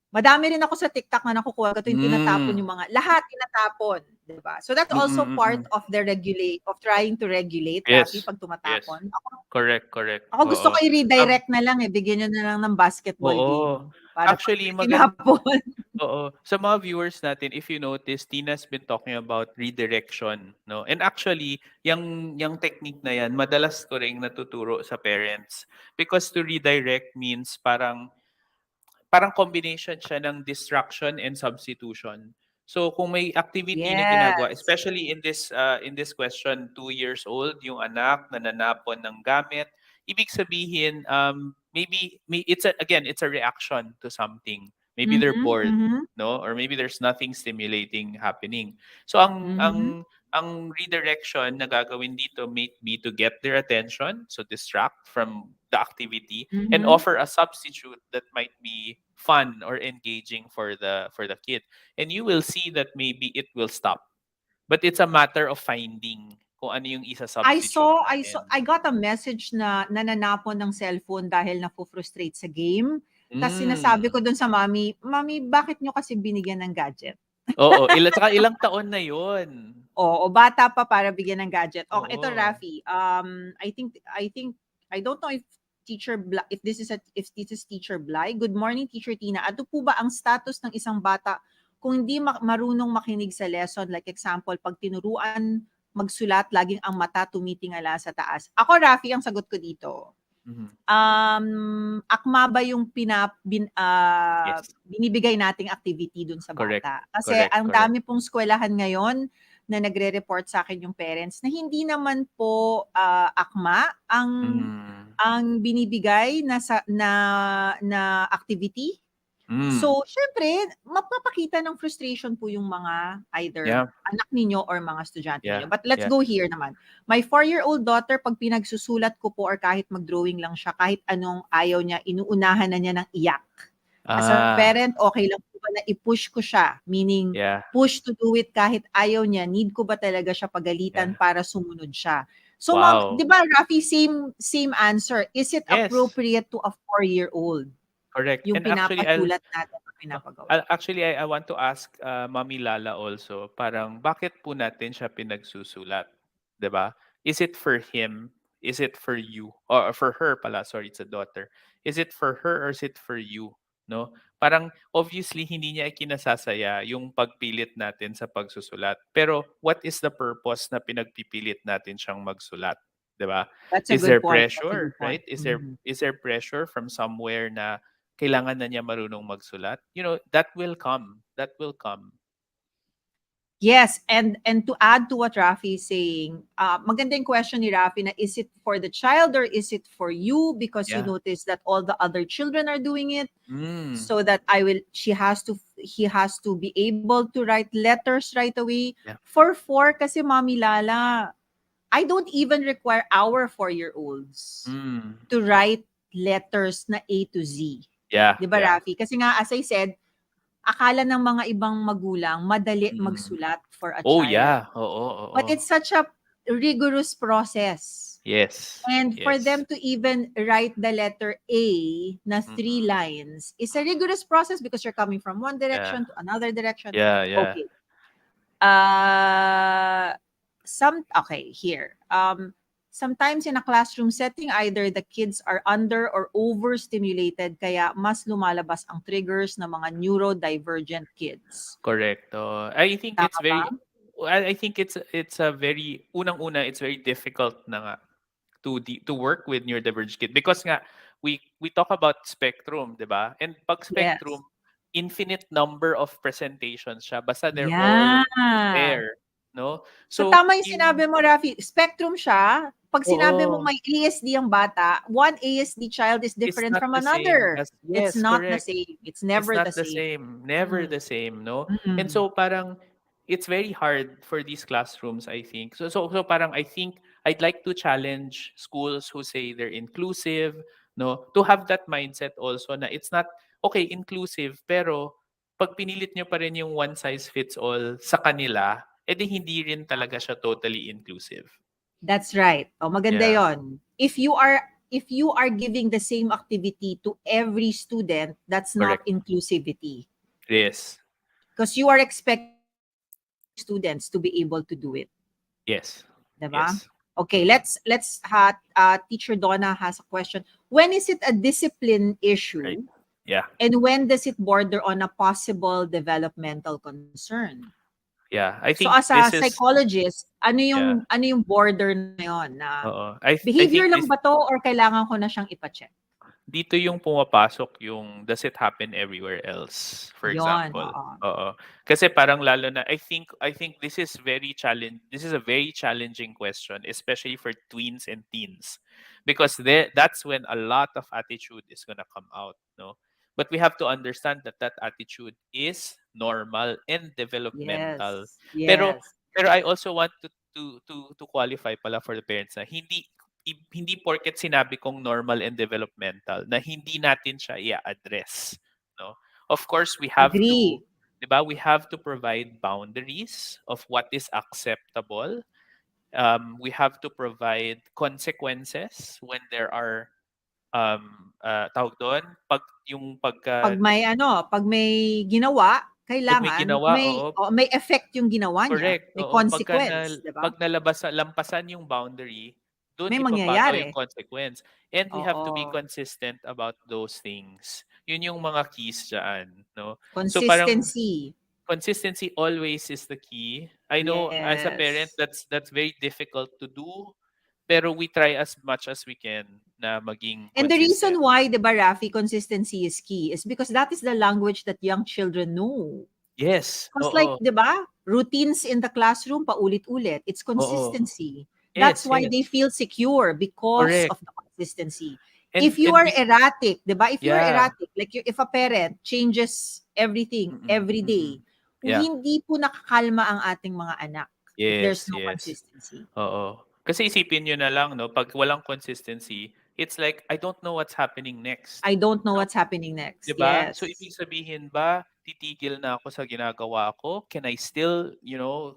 Madami rin ako sa TikTok na nakukuha ko yung tinatapon Hmm. yung mga lahat tinatapon, 'di ba? So that's Mm, also part mm. of the regulate of trying to regulate, Rafi, Yes, pag yes. tumatapon. Correct, correct. Ako gusto ko Oo. i-redirect na lang, eh, bigyan niyo na lang ng basketball Oo. game para 'pag Actually, may tinapon. oo. Sa mga viewers natin, if you notice, Tina's been talking about redirection, no? And actually, yung technique na yan, madalas ko ring natuturo sa parents. Because to redirect means parang combination siya ng distraction and substitution. So kung may activity na ginagawa, Yes. especially in this question, 2 years old, yung anak nananapon ng gamit, ibig sabihin maybe it's a reaction to something. Maybe they're Mhm, bored, mhm, no? Or maybe there's nothing stimulating happening. So ang mhm, ang ang redirection na gagawin dito may be to get their attention, so distract from the activity and mhm. offer a substitute that might be fun or engaging for the kid, and you will see that maybe it will stop, but it's a matter of finding kung ano yung isa substitute natin. I got a message na nananapon ng cellphone dahil nafu-frustrate sa game. Tas sinasabi Mm. ko dun sa mommy, "Mommy, bakit niyo kasi binigyan ng gadget?" Oo, tsaka ilang taon na yon. Oo, bata pa para bigyan ng gadget. Oh, ito Oo. Rafi, I think I don't know if if this is Teacher Bly. Good morning, Teacher Tina. Ano po ba ang status ng isang bata kung hindi marunong makinig sa lesson? Like example, pag tinuruan magsulat, laging ang mata tumitingala sa taas. Ako, Rafi, ang sagot ko dito. Mhm. Akma ba yung Yes. binibigay nating activity dun sa Correct. bata? Kasi Correct, ang correct. dami pong eskwelahan ngayon na nagre-report sa akin yung parents na hindi naman po, akma Mm. ang binibigay na na activity. Mm. So, siyempre mapapakita ng frustration po yung mga either Yeah. anak ninyo or mga estudyante Yeah. ninyo. But let's Yeah. go here naman. My 4-year-old daughter, 'pag pinagsusulat ko po or kahit mag-drawing lang siya, kahit anong ayaw niya, inuunahan na niya ng iyak. As a Ah. parent, okay lang po ba na i-push ko siya? Meaning, Yeah. push to do it kahit ayaw niya, need ko ba talaga siya pagalitan Yeah. para sumunod siya? So, ma'am, 'di Wow. ba, Rafi, same answer. Is it Yes. appropriate to a 4-year-old Correct. yung And actually, I'll pinapasulat natin o Uh, pinapagawa? actually, I want to ask Mami Lala also, parang bakit po natin siya pinagsusulat? 'Di ba? Is it for him? Is it for you? Or for her pala, sorry, it's a daughter. Is it for her or is it for you? No? Parang obviously hindi niya ikinasasaya yung pagpilit natin sa pagsusulat. Pero what is the purpose na pinagpipilit natin siyang magsulat? 'Di ba? That's a Is good there point. That's a pressure, good point. right? Is there Mhm. is there pressure from somewhere na kailangan na niya marunong magsulat, that will come. That will come. Yes, and to add to what Rafi is saying, maganda yung question ni Rafi na is it for the child or is it for you because you Yeah. notice that all the other children are doing it? Mm. So that he has to be able to write letters right away. Yeah. For four, kasi Mami Lala, I don't even require our 4-year-olds Mm. to write letters na A to Z. Yeah, 'Di ba, yeah. Rafi? Kasi nga, as I said, akala ng mga ibang magulang madali Mm. magsulat for a Oh, child. yeah. Oo, But oo. it's such a rigorous process. Yes. And for Yes. them to even write the letter A na 3 lines is a rigorous process because you're coming from one Yeah. direction to another direction. Yeah, yeah. Okay. Uh, okay, here. Sometimes in a classroom setting, either the kids are under or overstimulated, kaya mas lumalabas ang triggers ng mga neurodivergent kids. Correct. I think it's Tama ba? very I think it's a very unang-una, it's very difficult na nga to work with neurodivergent kid because nga we talk about spectrum, 'di ba? And pag Yes. spectrum, infinite number of presentations siya basta they're all Yeah. there, no? So So tama yung yung sinabi mo, Rafi. Spectrum siya. Pag sinabi mong oo, may ASD ang bata, one ASD child is it's different not from the same another. as It's yes, not the correct. same. It's It's never not the the same. same, never Mm. the same, no? And Mm. so parang it's very hard for these classrooms, I think. So parang I think I'd like to challenge schools who say they're inclusive, no, to have that mindset also na it's not okay inclusive pero pag pinilit nyo pa rin yung one size fits all sa kanila, edi hindi rin talaga siya totally inclusive. That's right. Oh, maganda Yeah, 'yon. If you are giving the same activity to every student, that's not correct. inclusivity. Yes. Because you are expecting all the other students to be able to do it. Yes. 'Di ba? Yes. Okay, Mm, let's teacher Donna has a question. When is it a discipline right. issue Yeah. and when does it border on a possible developmental concern? Yeah. I So think as a this is psychologist, yeah. ano yung border na 'yon na Oo. I behavior think lang this ba 'to or kailangan ko na siyang ipa-check? dito yung pumapasok yung does it happen everywhere else, for 'Yon, example. oo. Oo. Kasi parang lalo na I think this is a very challenging question, especially for tweens and teens. Because that's when a lot of attitude is gonna come out, no? But we have to understand that that attitude is normal and developmental. Yes, Pero yes. pero I also want to qualify pala for the parents na hindi porket sinabi kong normal and developmental na hindi natin siya i-address, no? Of course, we have to, Agree. 'di ba? We have to provide boundaries of what is acceptable. We have to provide consequences when there are tawag doon, Pag may ginawa, pag may kailangan ginawa, oo. may effect yung ginawa niya, Correct, may oo. consequence, 'di ba? Pag lampasan yung boundary, dun May ipapataw yung mangyayari. consequence. And we have to be Oo. consistent about those things. Yun yung mga keys diyan, 'no? So parang Consistency. consistency always is the key. I know as a parent Yes. that's very difficult to do, pero we try as much as we can na maging And the reason consistent. why, 'di ba, Rafi, consistency is key is because that is the language that young children know. Yes, Because like, oo. 'di ba? routines in the classroom, paulit-ulit. It's Oo. consistency. That's Yes, why they yes. feel secure because Correct. of the consistency. If you And are we erratic, 'di ba? If you are yeah. erratic, like if a parent changes everything Mm, every mm. day, Yeah. hindi po nakakalma ang ating mga anak if there's Yes, no yes. consistency. Oo. Kasi isipin niyo na lang 'no, 'pag walang consistency, it's like, I don't know what's happening next. I don't know So what's happening 'di next. ba? So Yes. ibig sabihin ba titigil na ako sa ginagawa ko? Can I still,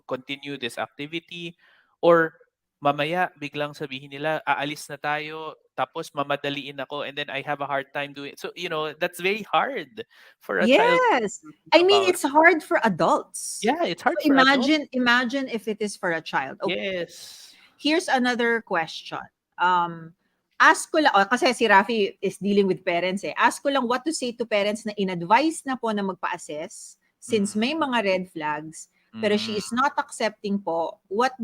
continue this activity? Or mamaya biglang sabihin nila, aalis na tayo, tapos mamadaliin ako and then I have a hard time doing so, that's very hard for a child Yes. to think I mean, about. it's hard for adults. Yeah, it's So hard for adults. imagine if it is for a child. Okay. Yes. Here's another question. Um, ask ko lang, kasi si Rafi is dealing with parents eh. Ask ko lang what to say to parents na in-advise na po na magpa-assess since may Mm, mga red flags, pero she mm, is not accepting po. What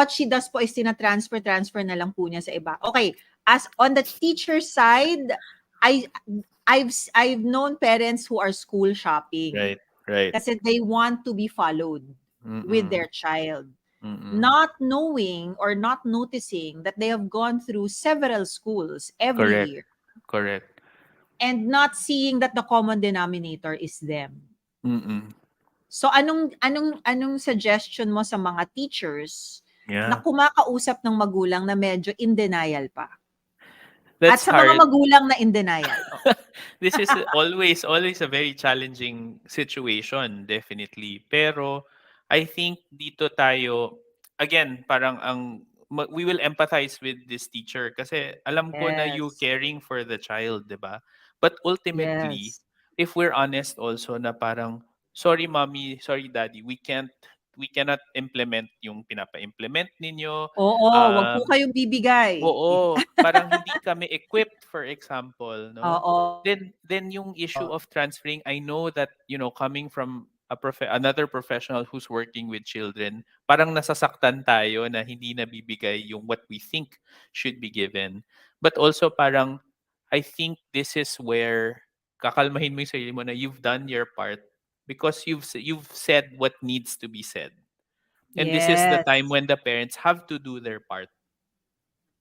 she does po is transfer na lang po niya sa iba. Okay, as on the teacher side, I I've known parents who are school shopping right, right. kasi they want to be followed with Mm, their child, mm. not knowing or not noticing that they have gone through several schools every Correct, year correct. and not seeing that the common denominator is them. Mm, So anong suggestion mo sa mga teachers na yeah. kumakausap ng magulang na medyo in denial pa? At That's sa mga hard. magulang na in denial. Oh. This is always a very challenging situation, definitely. Pero I think dito tayo again, parang we will empathize with this teacher kasi alam ko na you Yes. caring for the child, 'di ba? But ultimately, Yes. if we're honest also na parang sorry mommy, sorry daddy, we cannot implement yung pinapa-implement ninyo. Oo, wag po Um kayong bibigay. Oo, parang hindi kami equipped, for example, 'no? Oo. Then yung issue of transferring, I know that, coming from another professional who's working with children, parang nasasaktan tayo na hindi nabibigay yung what we think should be given. But also parang I think this is where kakalmahin mo yung sarili mo na you've done your part because you've said what needs to be said. And this is the time Yes. when the parents have to do their part.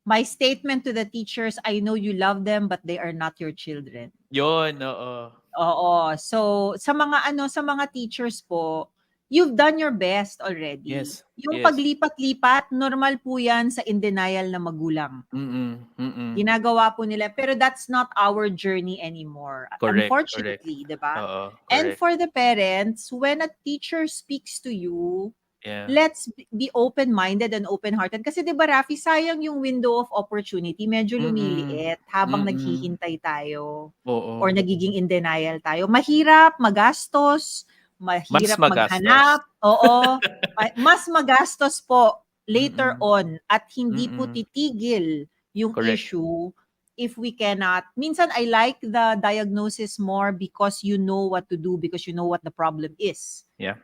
My statement to the teachers, I know you love them but they are not your children. Yun, oo. Oo. So, sa mga teachers po, you've done your best already. Yes, Yung yes. paglipat-lipat, normal po yan sa in denial na magulang. Mm, mm. Ginagawa po nila, pero that's not our journey anymore, Correct, correct. unfortunately, 'di ba? Oo, And correct. for the parents, when a teacher speaks to you, Yeah. let's be open-minded and open-hearted. Kasi 'di ba, Rafi, sayang yung window of opportunity, medyo Mm, lumiliit habang mm. naghihintay tayo or Oo. nagiging in denial tayo. Mahirap, magastos, Mas mahirap magastos. maghanap, oo. Mas magastos po later Mm, on at hindi po mm. titigil yung Correct. issue if we cannot. Minsan, I like the diagnosis more because you know what to do, because you know what the problem is. Yeah,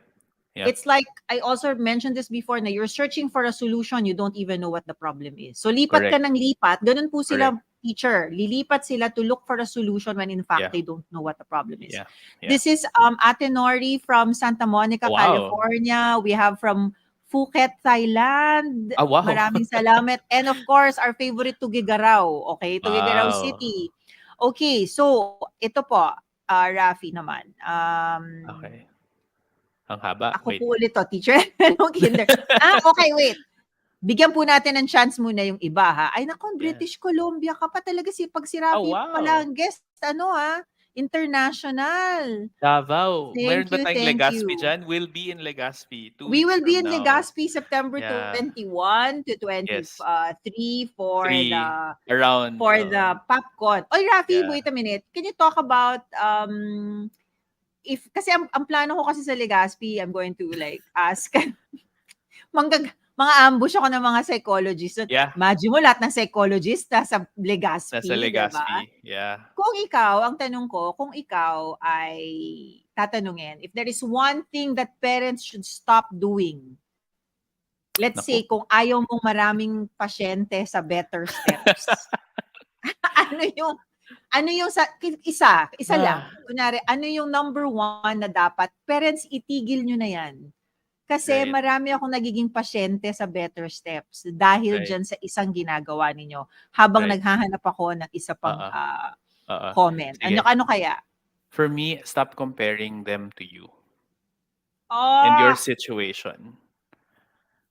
yeah. It's like, I also mentioned this before na you're searching for a solution, you don't even know what the problem is. So, lipat ka Correct, ng lipat, ganun po sila, correct. teacher. Lilipat sila to look for a solution when in fact Yeah, they don't know what the problem is. yeah, yeah. This is Ate Nori from Santa Monica, Wow. California. We have from Phuket, Thailand. Wow. Maraming salamat. And of course, our favorite, Tugigaraw. Okay, Tugigaraw Wow. City. Okay, so ito po, Rafi naman. Okay. Ang haba. Ako Wait. po ulit 'to, teacher nung kinder. Okay, wait. Bigyan po natin ng chance muna yung iba, ha. Ay naku, Yeah. British Columbia ka pa talaga, sipag si Oh, Rafi pala wow. ang guest ano, international. Davao. Meron Thank ba you, tayong thank Legazpi you. diyan? We'll be in Legazpi 2 We weeks will be from in now. Legazpi September Yeah. 21 to Yes. 23 for 3 the around, popcorn. Oy, Rafi, yeah. wait a minute. Can you talk about if kasi ang plano ko kasi sa Legazpi, I'm going to like ask mga ambush ako ng mga psychologist. Yeah, Imagine mo lahat ng psychologist nasa nasa Legazpi, 'di ba? Legazpi, yeah. Kung ikaw, ang tanong ko, kung ikaw ay tatanungin, if there is one thing that parents should stop doing, let's Naku. say kung ayaw mong maraming pasyente sa better steps, ano yung Ano yung isa lang. Ah, Kunwari, ano yung number one na dapat, parents, itigil nyo na yan. Kasi right, marami akong nagiging pasyente sa Better Steps dahil right, diyan sa isang ginagawa ninyo habang right. naghahanap ako ng isa pang, Oo, oo. comment. Ano Sige. ano kaya? For me, stop comparing them to you and your Oh, situation.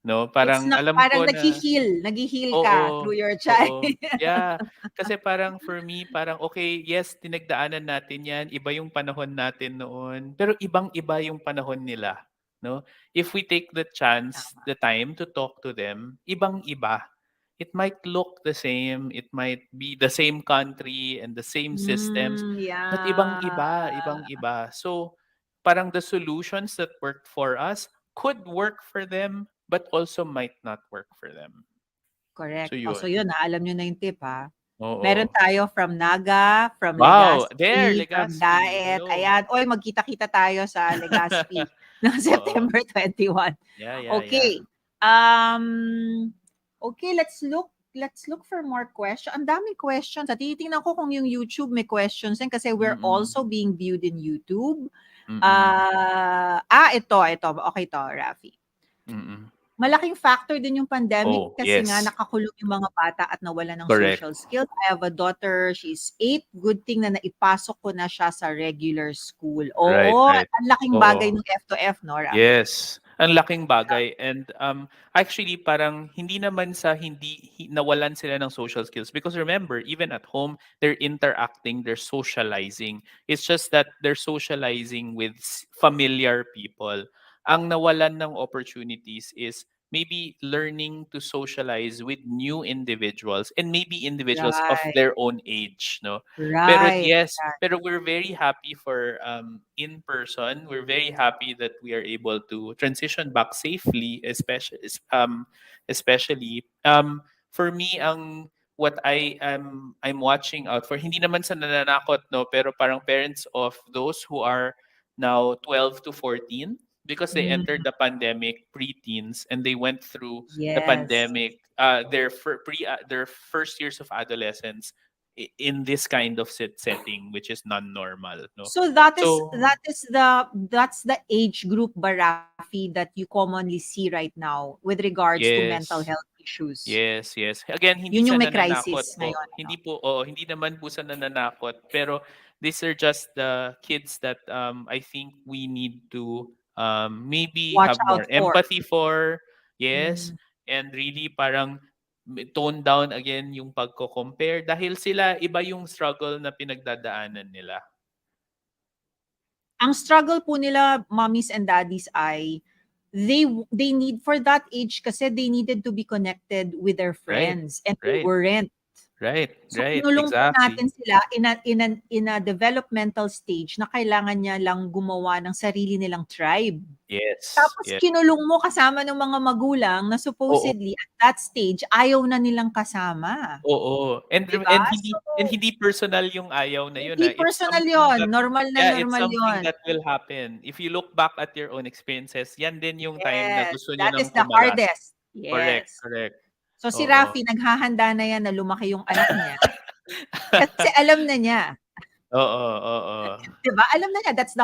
No, it's parang not alam parang ko na naghi-heal ka oo, through your child. oo. Yeah, kasi parang for me, parang okay, yes, tinagdaanan natin 'yan, iba yung panahon natin noon, pero ibang-iba yung panahon nila, 'no? If we take the chance, Tama. the time to talk to them, ibang-iba. It might look the same, it might be the same country and the same systems, but Yeah. ibang-iba, ibang-iba. So, parang the solutions that work for us could work for them, but also might not work for them. Correct. So Oh, so yun, yun, alam niyo na yung tip, ha. Meron oo. tayo from Naga, from Wow, there, Legazpi, from Legazpi, Daet, hello. ayan. Uy, magkita-kita tayo sa Legazpi ng Oo. September 21. Yeah, yeah, yeah. Okay. Um, okay, let's look for more question. Ang daming questions. At titingnan ko kung yung YouTube may questions din kasi we're Mm, also being viewed in YouTube. mm, Ito. Okay to, Rafi. mm. Malaking factor din yung pandemic Oh, kasi nga yes, nakakulong yung mga bata at nawalan ng correct. social skills. I have a daughter, she's 8. Good thing na naipasok ko na siya sa regular school. Right, Oo, right. ang laking bagay Oo. ng F to F, no, Rafi? Yes, ang laking bagay and, actually parang hindi naman sa nawalan sila ng social skills because remember even at home, they're interacting, they're socializing. It's just that they're socializing with familiar people. Ang nawalan ng opportunities is maybe learning to socialize with new individuals and maybe individuals of Right, their own age, no? Pero right. yes, pero we're very happy for in person. We're very happy that we are able to transition back safely, especially for me ang what I'm watching out for hindi naman sa nananakot no pero parang parents of those who are now 12 to 14 because they entered Mm, the pandemic pre-teens and they went through the yes. pandemic their first years of adolescence in this kind of setting which is non-normal no So that is so that is the that's the age group, Barafi, that you commonly see right now with regards to mental yes health issues. yes again hindi Yun sa yung may nananakot crisis po ngayon, ano? hindi po oo hindi naman po sa nananakot pero these are just the kids that I think we need to maybe Watch have more out for. empathy for yes Mm. and really parang tone down again yung pagko-compare dahil sila iba yung struggle na pinagdadaanan nila. Ang struggle po nila, mommies and daddies, ay they need for that age kasi they needed to be connected with their Right. friends and they Right. weren't. Right. So Right. kinulong po natin Exactly. sila in a developmental stage na kailangan niya lang gumawa ng sarili nilang tribe. Yes. Tapos Yes. kinulong mo kasama ng mga magulang na Oo. supposedly at that stage ayaw na nilang kasama, Oo. 'di ba? And So hindi personal yung ayaw na yun, hindi It's personal something 'yon, that normal na yeah, it's normal something 'yon. that will happen. If you look back at your own experiences, yan din yung time na Yes, gusto niyo that ng is the kumalas. hardest. Correct, Yes. correct. So si Oo. Rafi naghahanda na 'yan na lumaki yung anak niya kasi alam na niya, Oo, oo. 'di ba? Alam na niya that is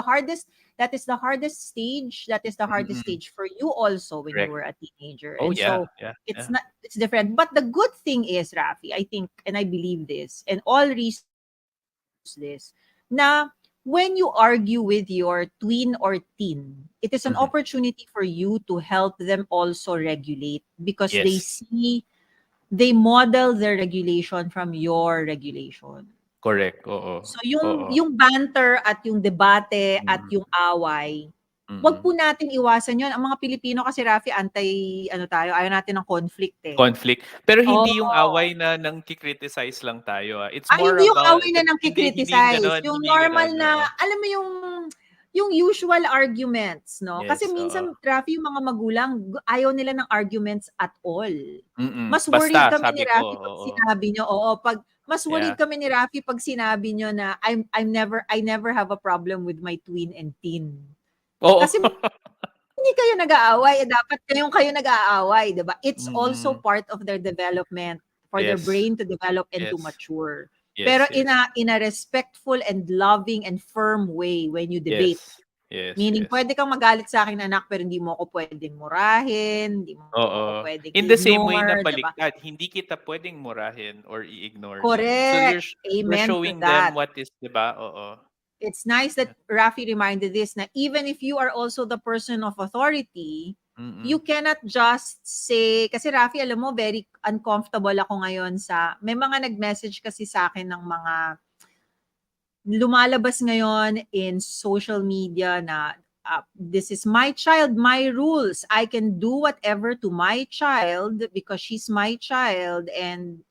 the hardest stage, that is the hardest Mm. stage for you also when you Correct. were a teenager. Oh, And yeah, so yeah, it's yeah. not it's different. But the good thing is, Rafi, I think and I believe this, and all research shows this, na when you argue with your twin or teen, it is an Mhm. opportunity for you to help them also regulate because Yes. they model their regulation from your regulation. Correct, oo. So yung Oo. yung banter at yung debate at Mm, yung away, 'wag po mm. natin iwasan 'yon. Ang mga Pilipino kasi, Rafi, anti-ano tayo, ayaw natin ng conflict, eh. Conflict. Pero Oo. hindi yung away na nangki-criticize lang tayo, It's more Hindi yung about away na hindi yung nangki-criticize, gano'n, yung hindi normal gano'n, na oo. alam mo yung usual arguments, 'no? Kasi Yes, oo. minsan, Rafi, yung mga magulang ayaw nila ng arguments at all. Mas worried Basta kami ni sabi ko, Rafi 'pag oo. sinabi niyo, oo, 'pag mas worried Yeah. kami ni Rafi 'pag sinabi niyo na I never have a problem with my twin and teen. Oo. Kasi hindi kayo nag-aaway, eh, dapat kayo nag-aaway, 'di ba? It's also Mm. part of their development for their Yes, brain to develop and to yes. mature. pero Yes, yes. in a respectful and loving and firm way when you debate. Yes. Yes, Meaning, yes. pwede kang magalit sa akin, anak, pero hindi mo ako pwedeng murahin, hindi mo ako Oo. pwedeng In the same way na i-ignore, 'di ba? baliktad, hindi kita puwedeng murahin or i-ignore din. So Correct. you're Amen to showing them that. what is, 'di ba? Oo. It's nice that Yeah. Rafi reminded this na even if you are also the person of authority, you Mm. cannot just say, kasi Rafi, alam mo, very uncomfortable ako ngayon sa, may mga nag-message kasi sa akin ng mga lumalabas ngayon in social media na this is my child, my rules. I can do whatever to my child because she's my child and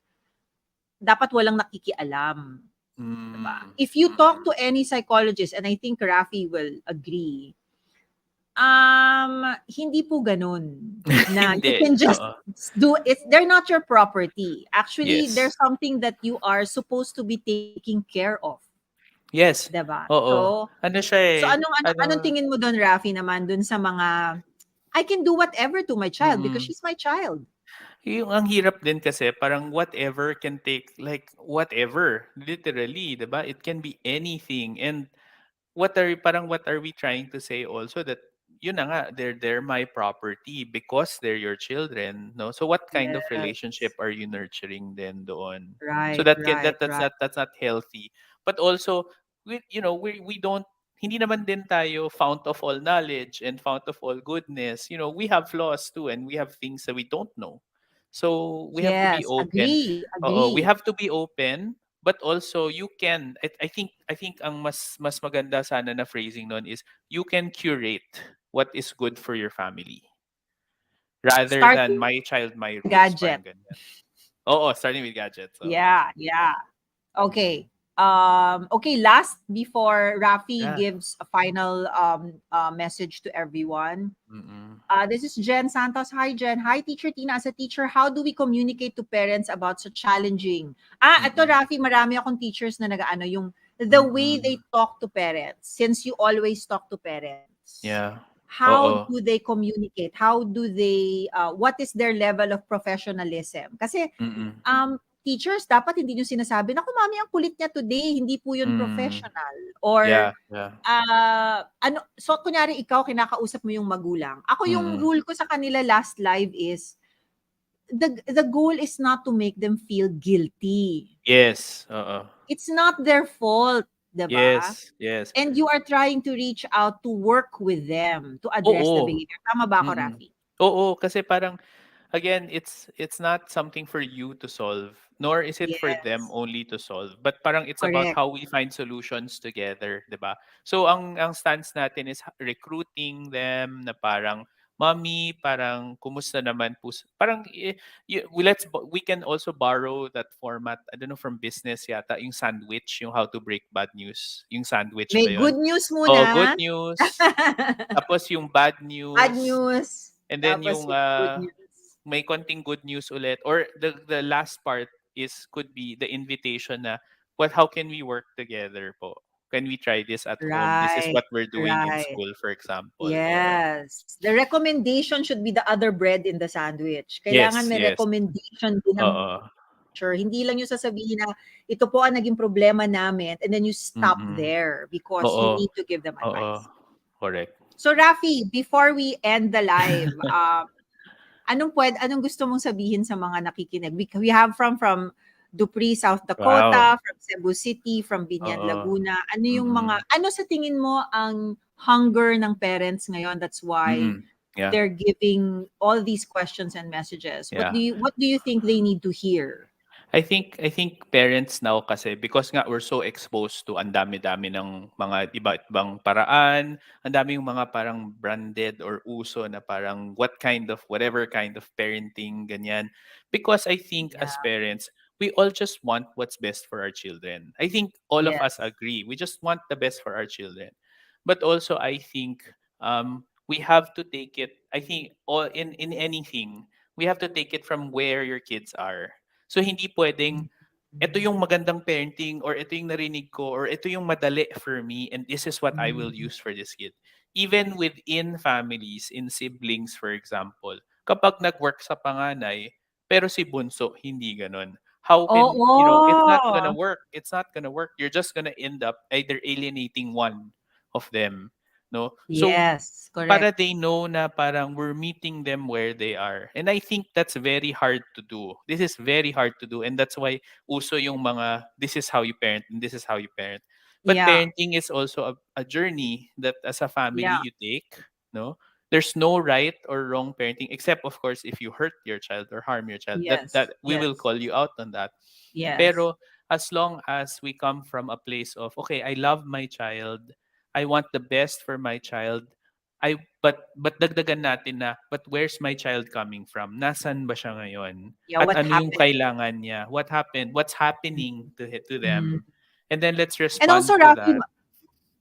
dapat walang nakikialam. Diba? Hmm, If you talk mm. to any psychologist, and I think Rafi will agree, hindi po ganun na you Hindi, can just oo. do it. They're not your property. Actually, there's Yes. something that you are supposed to be taking care of. Yes, 'Di ba? oo. So, Ano siya, so eh, anong ano tingin mo doon, Rafi, naman doon sa mga I can do whatever to my child because mm. she's my child. Yung ang hirap din kasi parang whatever can take like whatever, literally, 'di ba? It can be anything and what are we trying to say also that yun na nga they're my property because they're your children, no? So what kind of relationship Yes. are you nurturing then doon? So Right, that can right, right. that's not healthy. But also we don't hindi naman din tayo fount of all knowledge and fount of all goodness. We have flaws too and we have things that we don't know. So we have to be Yes, open. agreed, We agreed. have to be open but also you can I think ang mas maganda sana na phrasing nun is you can curate what is good for your family rather than Starting my child my rules gadget. parang ganyan. Oo, starting with gadgets, oo. Yeah, yeah. Okay. Okay, last before Rafi Yeah. gives a final message to everyone. Mm. This is Jen Santos. Hi, Jen. Hi, Teacher Tina. As a teacher, how do we communicate to parents about so challenging? Ito, Mm. Rafi, marami akong teachers na nag-ano, yung the way Mm. they talk to parents, since you always talk to parents. Yeah. How Oo. do they communicate? How do they, what is their level of professionalism? Kasi Mm. teachers, dapat hindi nyo sinasabi, naku, mami, ang kulit niya today, hindi po yun Mm. professional. Or Yeah, yeah. so kunyari ikaw kinakausap mo yung magulang. Ako yung Mm. rule ko sa kanila last live is the goal is not to make them feel guilty. Yes, oo. It's not their fault, 'di ba? Yes, yes. And you are trying to reach out to work with them to address the Oo. behavior. Tama ba ako, Mm. Rafi? Oo, kasi parang again, it's not something for you to solve, nor is it for them Yes. only to solve. But parang it's about Correct. how we find solutions together, 'di ba? So ang stance natin is recruiting them na parang mommy, parang kumusta naman po parang we can also borrow that format. I don't know from business yata yung sandwich, yung how to break bad news. Yung sandwich May ba 'yon? good news Oh, good muna. news, tapos yung bad Bad news, news. and then Tapos yung yung good news. may konting good news ulit or the last part is could be the invitation na what how can we work together po? Can we try this at home? This is Right. what we're doing in Right. school, for example. Oo. Yes. The recommendation should be the other bread in the sandwich. Kailangan Yes, may yes. recommendation din ang Oo. teacher. Hindi lang yung sasabihin na, ito po ang naging problema namin, and then you stop Mm. there because you Oo. need to give them Oo. advice. Correct. So, Rafi, before we end the live, anong gusto mong sabihin sa mga nakikinig? We have from Dupree, South Wow. Dakota, from Cebu City, from Binyan, Oo. Laguna. Ano yung Mm. ano sa tingin mo ang hunger ng parents ngayon? That's why Mm. Yeah. they're giving all these questions and messages. Yeah. What do you think they need to hear? I think parents now kasi because nga we're so exposed to ang dami-dami ng mga iba't ibang paraan, ang dami yung mga parang branded or uso na parang whatever kind of parenting ganyan. Because I think as Yeah. parents, we all just want what's best for our children. I think all of us Yes. agree. We just want the best for our children. But also I think we have to take it I think all in anything, we have to take it from where your kids are. So hindi puwedeng, "Eto yung magandang parenting or eto yung narinig ko or eto yung madali for me and this is what I will Mm. use for this kid." Even within families, in siblings for example, kapag nag-work sa panganay, pero si bunso hindi gano'n. how can, it's not gonna Oo. work. It's not gonna work. You're just gonna end up either alienating one of them, no? So Yes, para correct. they know na parang we're meeting them where they are. And I think that's very hard to do. This is very hard to do. And that's why uso yung mga, this is how you parent and this is how you parent. But Yeah, parenting is also a journey that as a family yeah. you take, no? There's no right or wrong parenting, except of course if you hurt your child or harm your child. That Yes, we will yes, call you out on that. yes, Pero as long as we come from a place of, okay, I love my child, I want the best for my child, but dagdagan natin na, but where's my child coming from? Nasaan ba siya ngayon? yeah. At What ano yung happened? kailangan niya? What happened? What's happening to Mhm. them? And then let's And also, respond to Rafi, that.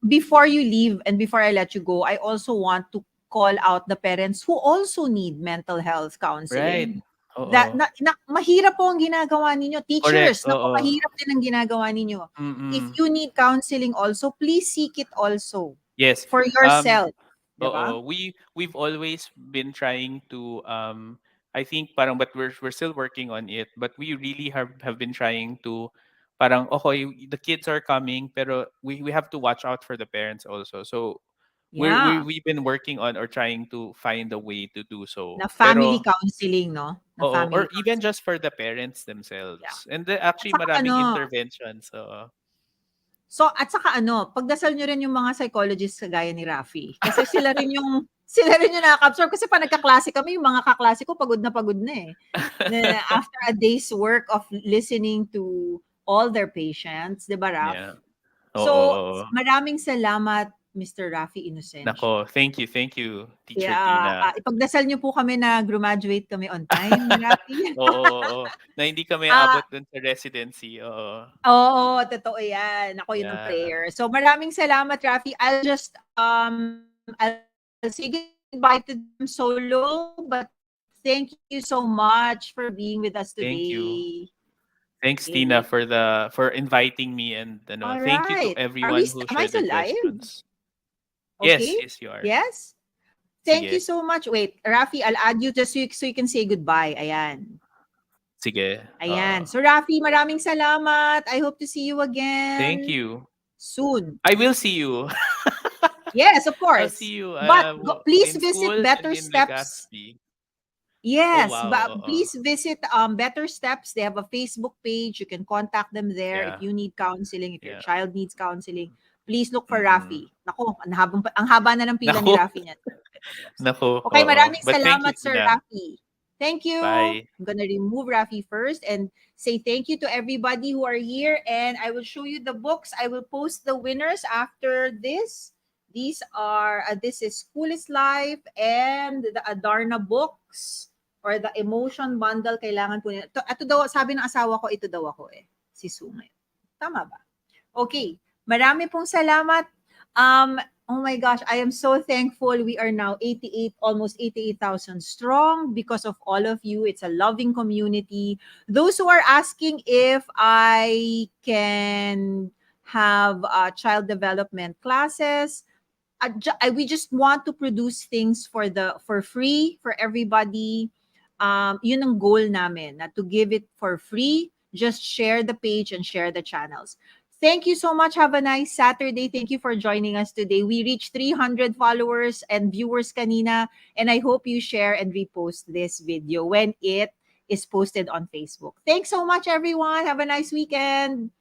before you leave and before I let you go, I also want to call out the parents who also need mental health Right. counseling. That Oo. mahirap po ang ginagawa ninyo. Correct. Teachers, naku, Oo. mahirap din ang ginagawa ninyo. If Mm. you need counseling also, please seek it also Yes. for Um yourself. Diba? Oo, we've always been trying to I think parang, but we're still working on it, but we really have been trying to parang, okay, the kids are coming pero we have to watch out for the parents also. So Yeah. we've been working on or trying to find a way to do so. Na family Pero counseling, no? Na oo, family or even counseling. just for the parents Yeah. themselves. And At actually saka maraming ano, interventions. Oo. at saka ano, pagdasal niyo rin yung mga psychologists kagaya ni Rafi. Kasi sila rin yung nakaka-absorb kasi pa nagkaklase kami, yung mga kaklase ko pagod na eh. Na after a day's work of listening to all their patients, 'di ba, Raf? Yeah. Oo, So, oo. maraming salamat Mr. Rafi Inocencio. Nako, thank you, Teacher Kaya, Tina. ipagdasal niyo po kami na graduate kami on time ni Rafi. Oo, oo. Na hindi kami Ah, aabot dun sa residency, oo. Oo, totoo 'yan. Ako 'yun ang Yeah. prayer. So, maraming salamat, Rafi. I'll say goodbye to them solo, but thank you so much for being with us Thank today. you. Thanks, Okay. Tina, for inviting me, and All thank you to right. everyone who Am I shared still their live? questions. Okay? Yes, yes, you are. Yes? Thank you Sige. so much. Wait, Rafi, I'll add you just so you can say goodbye. Ayan. Sige. Ayan. Oo. So, Rafi, maraming salamat. I hope to see you Thank again you. soon. I will see you. Yes, of I'll course. see you But please in visit school and Better in Steps. Legazpi. Oh, Yes, wow. but Oo. please visit Better Steps. They have a Facebook page. You can contact them there if Yeah. you need counseling, if your Yeah. child needs counseling. Please look for Mm. Rafi. Nako, ang haba na ng pila ni Naku, Rafi niyan. Steps. naku, Okay, oo. maraming But thank you, salamat, Sir Tina. Rafi. Thank you. Bye. I'm gonna remove Rafi first and say thank you to everybody who are here. And I will show you the books. I will post the winners after this. This is School is Life and the Adarna books or the Emotion Bundle. Kailangan po nila. Ito daw, sabi ng asawa ko, ito daw ako eh. Si Sungay. Tama ba? Okay. Marami pong salamat. Oh my gosh, I am so thankful. We are now 88, almost 88,000 strong because of all of you. It's a loving community. Those who are asking if I can have child development classes, we just want to produce things for free for everybody. Yun ang goal namin, na to give it for free. Just share the page and share the channels. Thank you so much. Have a nice Saturday. Thank you for joining us today. We reached 300 followers and viewers kanina, and I hope you share and repost this video when it is posted on Facebook. Thanks so much, everyone. Have a nice weekend.